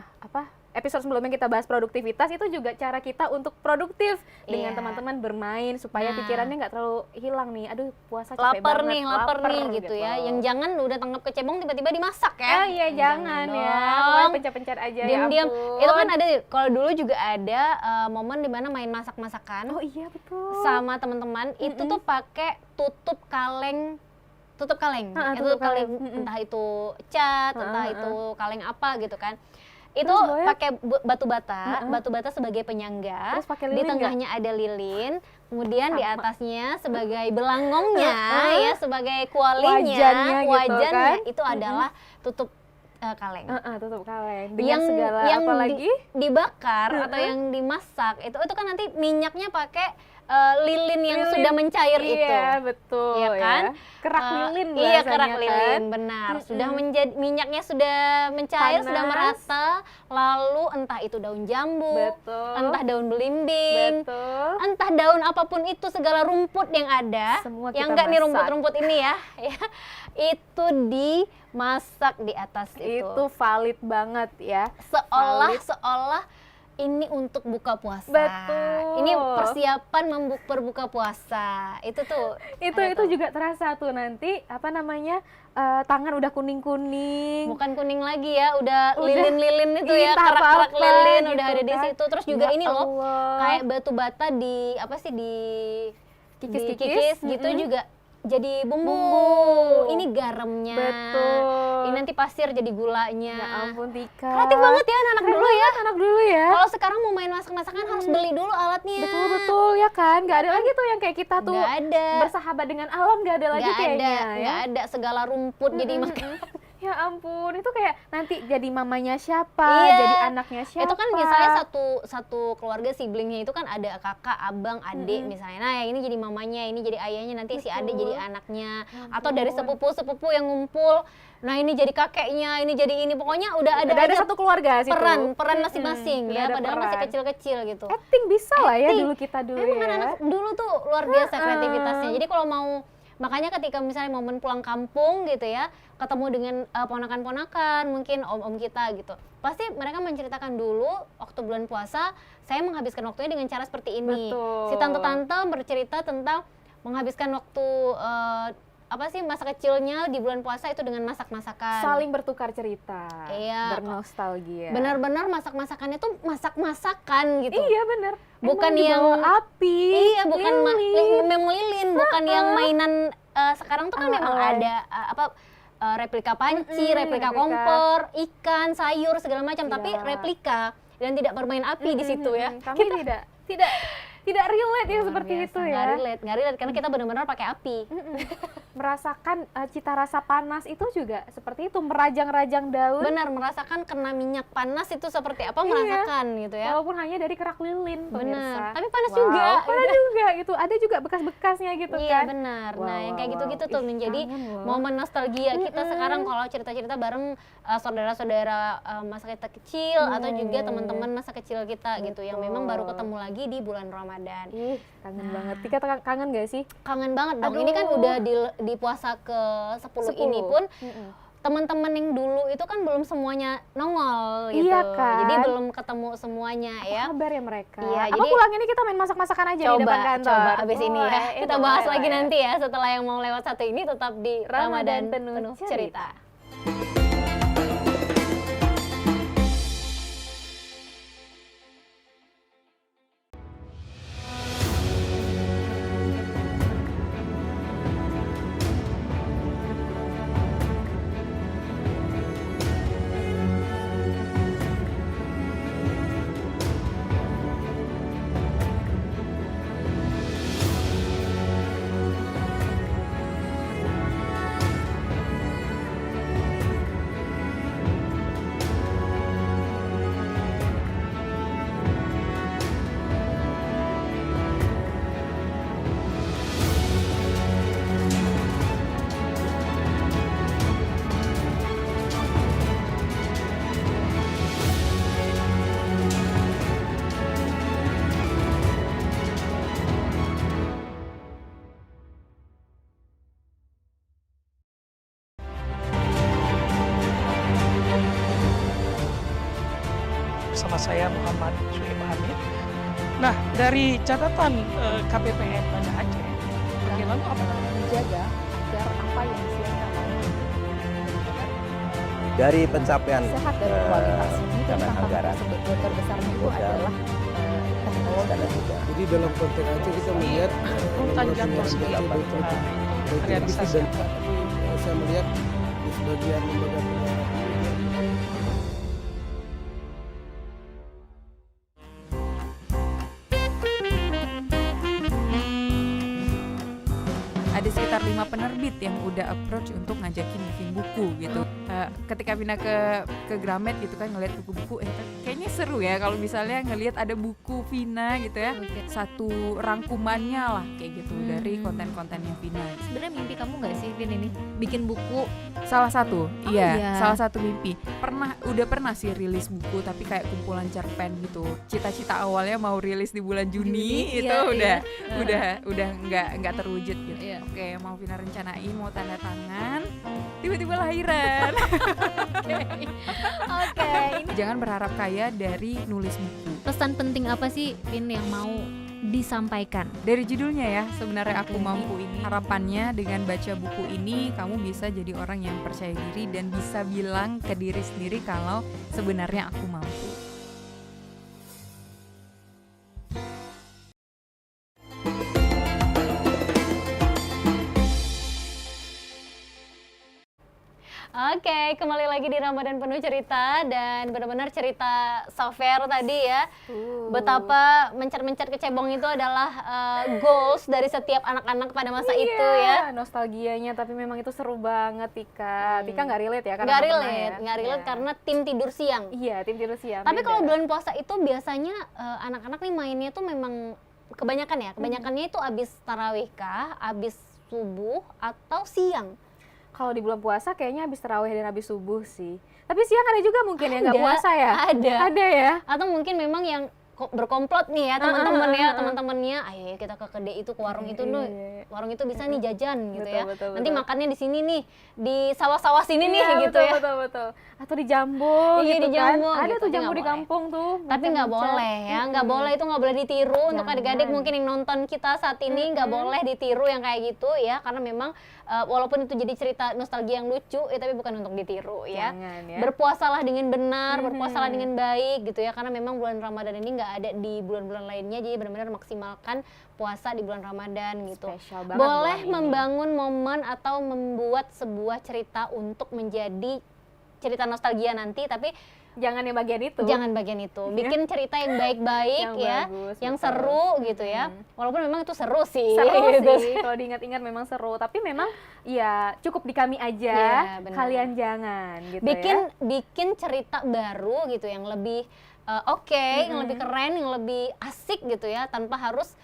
S1: episode sebelumnya kita bahas produktivitas, itu juga cara kita untuk produktif dengan
S2: Iya.
S1: teman-teman bermain supaya
S2: Nah.
S1: pikirannya nggak terlalu hilang nih. Aduh, puasa capek
S2: lapar
S1: banget,
S2: nih gitu ya. Yang jangan udah tangkap kecebong tiba-tiba dimasak ya.
S1: iya, jangan ya. Pokoknya pencet-pencet aja ya
S2: Diam-diam.
S1: ampun.
S2: Itu kan ada kalau dulu juga ada momen dimana main masak-masakan
S1: Oh iya, betul.
S2: sama teman-teman. Itu tuh pakai tutup kaleng. Itu
S1: tutup
S2: kaleng
S1: kaleng.
S2: entah itu cat, entah itu kaleng apa gitu kan. Itu
S1: Terus boleh?
S2: pakai batu bata sebagai penyangga.
S1: Terus pakai
S2: Di
S1: lilin
S2: tengahnya ada lilin, kemudian di atasnya sebagai belangongnya ya, sebagai kualinya,
S1: Wajannya gitu kan.
S2: itu adalah tutup kaleng.
S1: Tutup kaleng. Dengan segala
S2: yang
S1: apa lagi?
S2: dibakar atau yang dimasak itu kan nanti minyaknya pakai lilin yang
S1: Lilin.
S2: sudah mencair itu.
S1: Iya, betul
S2: Iya kan?
S1: Kerak lilin
S2: Iya,
S1: bahasanya
S2: kerak
S1: kan.
S2: lilin, benar. Sudah menjadi minyaknya sudah mencair, sudah
S1: Panas.
S2: merata, lalu entah itu daun jambu,
S1: Betul.
S2: entah daun belimbing,
S1: Betul.
S2: entah daun apapun itu, segala rumput yang ada,
S1: Semua
S2: yang
S1: kita
S2: enggak nih
S1: masak.
S2: rumput-rumput ini ya, itu dimasak di atas
S1: Itu valid banget ya.
S2: seolah ini untuk buka puasa.
S1: Betul.
S2: Ini persiapan berbuka puasa. Itu tuh.
S1: Itu juga terasa tuh nanti tangan udah kuning-kuning.
S2: Bukan kuning lagi ya, udah
S1: Udah
S2: lilin-lilin itu ya,
S1: entah
S2: kerak-kerak
S1: apa-apa
S2: lilin
S1: gitu
S2: udah ada di
S1: kan.
S2: situ. Terus juga
S1: Ya
S2: ini loh,
S1: Allah.
S2: kayak batu bata di
S1: Kikis-kikis.
S2: dikikis gitu juga jadi bumbu. Ini garamnya.
S1: Betul.
S2: Ini nanti pasir jadi gulanya.
S1: Ya ampun, Tika.
S2: Kreatif banget ya anak dulu ya.
S1: Anak dulu ya.
S2: Kalau sekarang mau main masak-masakan harus beli dulu alatnya.
S1: Betul ya kan. Gak ada lagi tuh yang kayak kita tuh
S2: Nggak ada.
S1: bersahabat dengan alam, gak ada lagi
S2: Nggak
S1: kayaknya
S2: ada,
S1: ya.
S2: nggak ada segala rumput jadi makan.
S1: Ya ampun, itu kayak nanti jadi mamanya siapa,
S2: Iya.
S1: jadi anaknya siapa.
S2: Itu kan misalnya satu keluarga siblingnya itu kan ada kakak, abang, adik misalnya. Nah, yang ini jadi mamanya, ini jadi ayahnya, nanti si adik jadi anaknya. Atau dari sepupu-sepupu yang ngumpul. Nah, ini jadi kakeknya, ini jadi ini. Pokoknya udah ada aja
S1: satu keluarga situ.
S2: peran masing-masing
S1: Udah
S2: ya,
S1: ada
S2: padahal masih
S1: peran.
S2: kecil-kecil gitu.
S1: Acting bisa lah ya
S2: Acting.
S1: dulu kita dulu
S2: Emang
S1: ya.
S2: anak dulu tuh luar biasa kreativitasnya. Jadi kalau mau, makanya ketika misalnya momen pulang kampung gitu ya, ketemu dengan ponakan-ponakan, mungkin om-om kita gitu, pasti mereka menceritakan dulu waktu bulan puasa saya menghabiskan waktunya dengan cara seperti ini.
S1: Betul.
S2: Si tante-tante bercerita tentang menghabiskan waktu masa kecilnya di bulan puasa itu dengan masak-masakan.
S1: Saling bertukar cerita.
S2: Iya.
S1: Bernostalgia.
S2: Benar-benar masak-masakannya tuh masak-masakan gitu.
S1: Iya bener.
S2: Bukan
S1: Emang di
S2: yang
S1: bawah api.
S2: Iya, bukan memang lilin, bukan yang mainan sekarang tuh kan memang ada replika panci, replika kompor, ikan, sayur segala macam, tapi
S1: Iya.
S2: replika dan tidak bermain api di situ ya.
S1: Kami tidak relate ya seperti itu ya.
S2: Nggak relate karena kita benar-benar pakai api.
S1: Merasakan cita rasa panas itu juga seperti itu, merajang-rajang daun.
S2: Benar, merasakan kena minyak panas itu seperti apa,
S1: Iya.
S2: merasakan gitu ya.
S1: Walaupun hanya dari kerak lilin, pemirsa.
S2: Benar, tapi panas
S1: Wow,
S2: juga.
S1: panas juga gitu. Ada juga bekas-bekasnya gitu
S2: Iya
S1: kan.
S2: benar.
S1: Wow,
S2: Nah, yang kayak
S1: wow,
S2: gitu-gitu
S1: wow.
S2: tuh
S1: Ih,
S2: menjadi
S1: kangen loh.
S2: momen nostalgia kita sekarang kalau cerita-cerita bareng saudara-saudara masa kita kecil atau juga teman-teman masa kecil kita gitu yang memang baru ketemu lagi di bulan Ramadan.
S1: Ih, kangen banget. Tika kangen gak sih?
S2: Kangen banget dong.
S1: Aduh.
S2: Ini kan udah di puasa ke-10 ini pun teman-teman yang dulu itu kan belum semuanya nongol gitu.
S1: Iya kan?
S2: Jadi belum ketemu semuanya ya.
S1: Kabar ya mereka.
S2: Iya,
S1: Apa
S2: jadi-
S1: pulang ini kita main masak-masakan aja di depan kantor?
S2: Coba abis ini ya.
S1: Boleh,
S2: Kita bahas
S1: boleh
S2: lagi
S1: lah ya.
S2: nanti ya setelah yang mau lewat satu ini tetap di Ramadan penuh cerita.
S3: Bersama saya Muhammad Suhaib Hamid. Nah, dari catatan KPPM Banda Aceh, bagaimana apa
S1: Menjaga agar apa yang disiapkan
S4: Dari pencapaian
S1: sehat dan kualitas ini
S4: dan
S1: tantangan
S4: anggaran
S1: terbesarnya itu
S4: modal,
S1: adalah teknologi.
S4: dan juga
S5: Jadi dalam konteks Aceh kita melihat
S3: Tanjung
S5: regulasi
S3: Tosi
S5: yang Aceh baik
S3: realisasi
S5: realistis dan saya melihat di sebagian lembaga penyiaran
S6: Ada sekitar 5 penerbit yang udah approach untuk ngajakin bikin buku gitu. Ketika pindah ke Gramet gitu kan ngeliat buku-buku, kayaknya seru ya kalau misalnya ngelihat ada buku Vina gitu ya, satu rangkumannya lah kayak gitu dari konten-kontennya Vina.
S7: Sebenarnya mimpi kamu nggak sih, Vin, ini bikin buku?
S6: Salah satu,
S7: iya.
S6: salah satu mimpi. Udah pernah sih rilis buku tapi kayak kumpulan cerpen gitu. Cita-cita awalnya mau rilis di bulan Juni itu
S7: iya,
S6: udah nggak terwujud gitu.
S7: Iya.
S6: Oke, mau Vina rencanain mau tanda tangan, tiba-tiba lahiran.
S7: Oke, ini
S6: Jangan berharap kaya dari nulis buku.
S7: pesan penting apa sih, Vin, yang mau disampaikan?
S6: Dari judulnya ya, sebenarnya Aku
S7: Oke.
S6: Mampu ini. Harapannya dengan baca buku ini kamu bisa jadi orang yang percaya diri dan bisa bilang ke diri sendiri kalau sebenarnya aku mampu.
S2: Oke, kembali lagi di Ramadan Penuh Cerita, dan benar-benar cerita Safer tadi ya. Betapa mencar-mencar kecebong itu adalah goals dari setiap anak-anak pada masa itu ya.
S1: Nostalgianya, tapi memang itu seru banget Tika. Tika nggak relate ya? Karena
S2: Nggak
S1: nggak pernah
S2: relate,
S1: ya?
S2: nggak relate
S1: Iya.
S2: karena tim tidur siang.
S1: Iya, tim tidur siang.
S2: Tapi
S1: beda.
S2: kalau bulan puasa itu biasanya anak-anak nih mainnya tuh memang kebanyakannya itu abis tarawih kah, abis subuh atau siang?
S1: Kalau di bulan puasa kayaknya habis tarawih dan habis subuh sih. Tapi siang ada juga mungkin yang nggak
S2: Ada,
S1: puasa ya?
S2: ada.
S1: Ada ya?
S2: Atau mungkin memang yang berkomplot nih ya teman-temannya, ayo kita ke kedai itu, ke warung itu nuh,
S1: Iya.
S2: warung itu bisa nih jajan gitu ya.
S1: Betul,
S2: Nanti
S1: betul.
S2: makannya di sini nih, di sawah-sawah sini nih
S1: Iya,
S2: gitu ya.
S1: Betul. Atau di Jambo
S2: Iya,
S1: gitu
S2: di Jambo
S1: kan. Ada
S2: gitu,
S1: tuh
S2: tapi
S1: Jambo
S2: nggak
S1: di
S2: boleh.
S1: kampung tuh.
S2: Tapi nggak
S1: macam-macam.
S2: boleh ya, nggak boleh, itu nggak boleh ditiru. Untuk
S1: Jangan.
S2: adik-adik mungkin yang nonton kita saat ini nggak boleh ditiru yang kayak gitu ya, karena memang walaupun itu jadi cerita nostalgia yang lucu ya, tapi bukan untuk ditiru ya.
S1: Jangan ya.
S2: Berpuasalah dengan benar, berpuasalah dengan baik gitu ya, karena memang bulan Ramadan ini nggak ada di bulan-bulan lainnya, jadi benar-benar maksimalkan puasa di bulan Ramadan gitu.
S1: Spesial banget
S2: Boleh
S1: bulan ini.
S2: membangun momen atau membuat sebuah cerita untuk menjadi cerita nostalgia nanti, tapi
S1: Jangan yang bagian itu.
S2: jangan bagian itu. Bikin cerita yang baik-baik
S1: Yang
S2: ya,
S1: bagus,
S2: yang
S1: betul.
S2: seru gitu ya. Walaupun memang itu seru sih.
S1: Seru
S2: gitu.
S1: sih, kalau diingat-ingat memang seru. Tapi memang ya cukup di kami aja,
S2: Iya, benar.
S1: kalian jangan gitu
S2: Bikin cerita baru gitu yang lebih yang lebih keren, yang lebih asik gitu ya, tanpa harus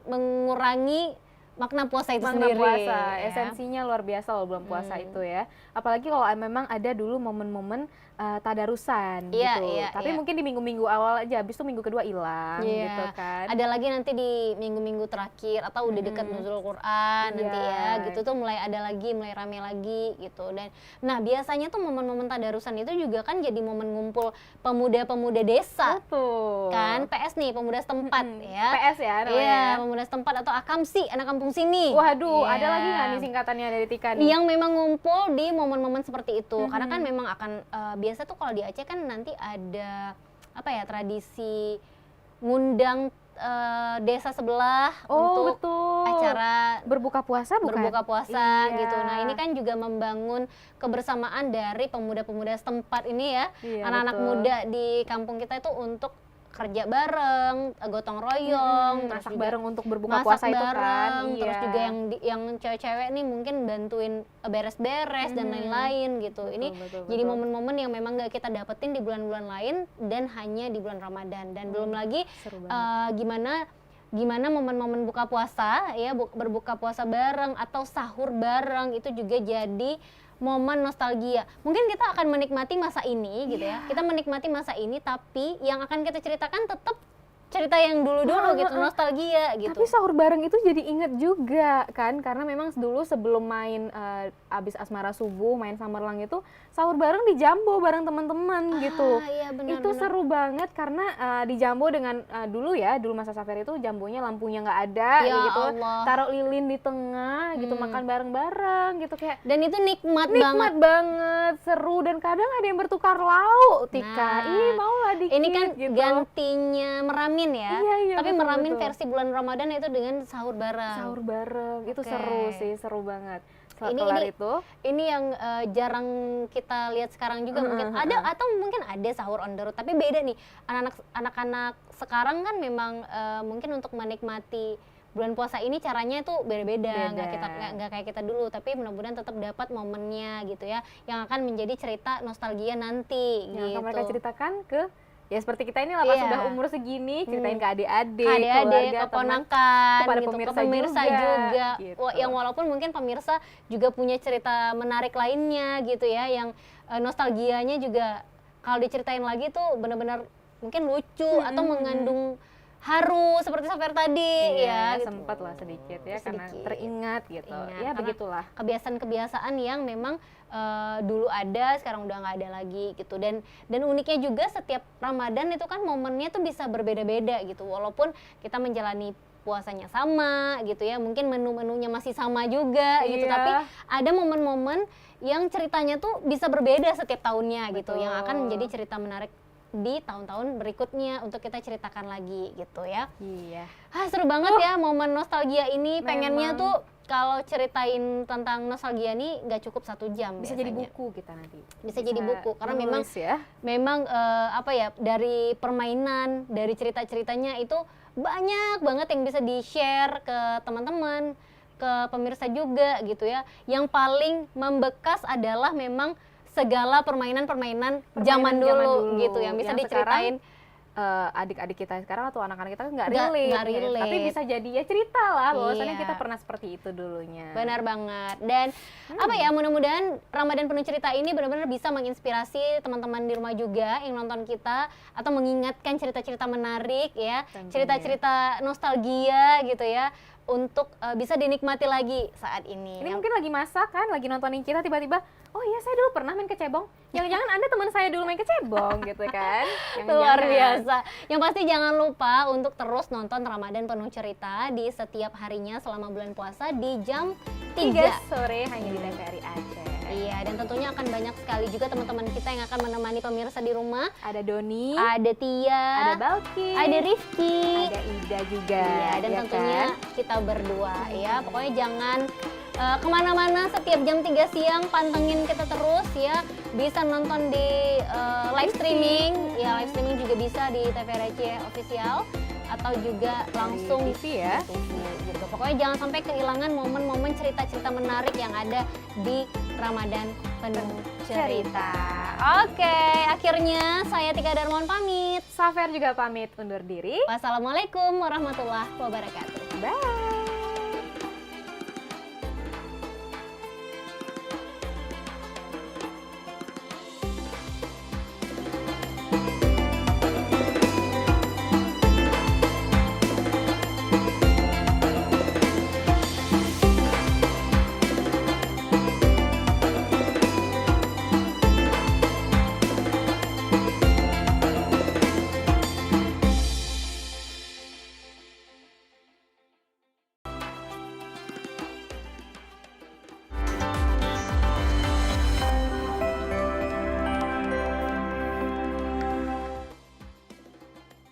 S2: mengurangi makna puasa itu
S1: Makna
S2: sendiri.
S1: puasa,
S2: ya.
S1: esensinya luar biasa loh bulan puasa itu ya. Apalagi kalau memang ada dulu momen-momen tadarusan
S2: Iya,
S1: gitu.
S2: iya,
S1: Tapi
S2: iya.
S1: mungkin di minggu-minggu awal aja, habis itu minggu kedua hilang
S2: Iya.
S1: gitu kan.
S2: Ada lagi nanti di minggu-minggu terakhir atau udah dekat nuzul Quran nanti ya,
S1: Iya.
S2: gitu tuh mulai ada lagi, mulai rame lagi gitu. Dan nah biasanya tuh momen-momen tadarusan itu juga kan jadi momen ngumpul pemuda-pemuda desa.
S1: Betul.
S2: Kan PS nih, pemuda setempat ya.
S1: PS ya namanya.
S2: Iya, pemuda setempat atau Akamsi, anak kampung sini.
S1: Waduh,
S2: Iya.
S1: ada lagi nggak nih singkatannya dari Tika nih?
S2: Yang memang ngumpul di momen-momen seperti itu. Karena kan memang akan biasa tuh kalau di Aceh kan nanti ada tradisi ngundang desa sebelah untuk
S1: betul.
S2: acara
S1: Berbuka puasa bukan?
S2: berbuka puasa
S1: Iya.
S2: gitu. Nah, ini kan juga membangun kebersamaan dari pemuda-pemuda setempat ini ya.
S1: Iya,
S2: Anak-anak
S1: betul.
S2: muda di kampung kita itu untuk kerja bareng, gotong royong, terus
S1: masak
S2: juga
S1: bareng untuk berbuka
S2: masak
S1: puasa itu kan.
S2: bareng, terus
S1: Iya.
S2: juga yang cewek-cewek nih mungkin bantuin beres-beres dan lain-lain gitu. Ini
S1: betul,
S2: jadi
S1: betul.
S2: momen-momen yang memang gak kita dapetin di bulan-bulan lain dan hanya di bulan Ramadan. Dan belum lagi
S1: Seru banget.
S2: gimana momen-momen buka puasa ya, berbuka puasa bareng atau sahur bareng itu juga jadi momen nostalgia. Mungkin kita akan menikmati masa ini gitu ya. Kita menikmati masa ini, tapi yang akan kita ceritakan tetap cerita yang dulu-dulu gitu, nostalgia gitu.
S1: Tapi sahur bareng itu jadi inget juga kan, karena memang dulu sebelum main abis asmara subuh, main Samerlang itu sahur bareng di Jambo bareng teman-teman gitu.
S2: Iya, benar,
S1: Itu
S2: benar.
S1: seru banget karena di Jambo dengan dulu masa Safer itu Jambonya lampunya nggak ada
S2: Ya
S1: gitu,
S2: Allah.
S1: taruh lilin di tengah gitu, makan bareng-bareng gitu kayak
S2: Dan itu nikmat
S1: nikmat
S2: banget.
S1: banget, seru, dan kadang ada yang bertukar lauk, Tika.
S2: Nah,
S1: Ih, mau lah dikit
S2: Ini kan
S1: gitu.
S2: gantinya meramin ya.
S1: Iya, iya,
S2: Tapi
S1: betul,
S2: meramin
S1: betul.
S2: versi bulan Ramadan itu dengan sahur bareng.
S1: Sahur bareng, itu
S2: Oke.
S1: seru sih, seru banget.
S2: Ini-
S1: Kelar
S2: ini-
S1: itu,
S2: Ini yang jarang kita lihat sekarang juga mungkin ada, atau mungkin ada sahur on the road, tapi beda nih. Anak-anak sekarang kan memang mungkin untuk menikmati bulan puasa ini caranya itu beda-beda, nggak kayak kita dulu, tapi mudah-mudahan tetap dapat momennya gitu ya, yang akan menjadi cerita nostalgia nanti
S1: yang
S2: gitu.
S1: akan mereka ceritakan ke, ya seperti kita ini lah pas
S2: Iya.
S1: sudah umur segini, ceritain ke adik-adik,
S2: Adik-adik,
S1: keluarga, teman.
S2: keponakan,
S1: kepada
S2: gitu,
S1: pemirsa
S2: ke pemirsa
S1: juga,
S2: juga.
S1: gitu.
S2: Yang walaupun mungkin pemirsa juga punya cerita menarik lainnya gitu ya, yang nostalgianya juga kalau diceritain lagi tuh benar-benar mungkin lucu atau mengandung haru seperti Safer tadi ya. Gitu.
S1: sempat lah sedikit ya, karena
S2: Sedikit.
S1: teringat gitu.
S2: Ingat,
S1: Ya
S2: karena
S1: begitulah.
S2: kebiasaan-kebiasaan yang memang dulu ada, sekarang udah nggak ada lagi gitu. Dan uniknya juga setiap Ramadan itu kan momennya tuh bisa berbeda-beda gitu, walaupun kita menjalani puasanya sama gitu ya, mungkin menu-menunya masih sama juga gitu,
S1: Iya.
S2: tapi ada momen-momen yang ceritanya tuh bisa berbeda setiap tahunnya gitu, yang akan menjadi cerita menarik di tahun-tahun berikutnya untuk kita ceritakan lagi gitu ya.
S1: Iya.
S2: Seru banget ya momen nostalgia ini. Pengennya
S1: Memang.
S2: tuh kalau ceritain tentang nostalgia nih nggak cukup 1 jam
S1: Bisa jadi
S2: biasanya.
S1: buku kita nanti.
S2: Bisa jadi buku karena memang
S1: menulis ya.
S2: apa ya, dari permainan, dari cerita-ceritanya itu banyak banget yang bisa di-share ke teman-teman, ke pemirsa juga gitu ya. Yang paling membekas adalah memang segala permainan-permainan zaman dulu gitu yang bisa diceritain.
S1: Adik-adik kita sekarang atau anak-anak kita nggak
S2: Nggak
S1: relate,
S2: relate.
S1: tapi bisa jadi ya cerita lah bahwasannya
S2: Iya.
S1: kita pernah seperti itu dulunya.
S2: Benar banget. Dan apa ya, mudah-mudahan Ramadan Penuh Cerita ini benar-benar bisa menginspirasi teman-teman di rumah juga yang nonton kita, atau mengingatkan cerita-cerita menarik ya,
S1: Tentunya.
S2: cerita-cerita nostalgia gitu ya, untuk bisa dinikmati lagi saat ini.
S1: Ini mungkin lagi masak kan, lagi nontonin kita tiba-tiba, oh iya saya dulu pernah main kecebong. Jangan-jangan Anda teman saya dulu main kecebong gitu kan.
S2: Luar
S1: Jangan-jangan.
S2: biasa. Yang pasti jangan lupa untuk terus nonton Ramadan Penuh Cerita di setiap harinya selama bulan puasa di jam 3.
S1: 3 sore hanya di TVRI Aceh.
S2: Iya, dan tentunya akan banyak sekali juga teman-teman kita yang akan menemani pemirsa di rumah.
S1: Ada Doni,
S2: Ada Tia,
S1: ada Balki,
S2: ada Rifki,
S1: ada Ida juga.
S2: iya, dan
S1: ya
S2: tentunya
S1: kan?
S2: kita berdua ya. Pokoknya jangan kemana-mana, setiap jam 3 siang pantengin kita terus ya. Bisa nonton di live streaming, ya live streaming juga bisa di TVRI Official, atau juga langsung
S1: TV ya.
S2: di TV gitu. Pokoknya jangan sampai kehilangan momen-momen cerita-cerita menarik yang ada di Ramadan Penuh Cerita. Oke, akhirnya saya Tika Darmawan pamit.
S1: Safer juga pamit undur diri.
S2: Wassalamualaikum warahmatullahi wabarakatuh.
S1: Bye.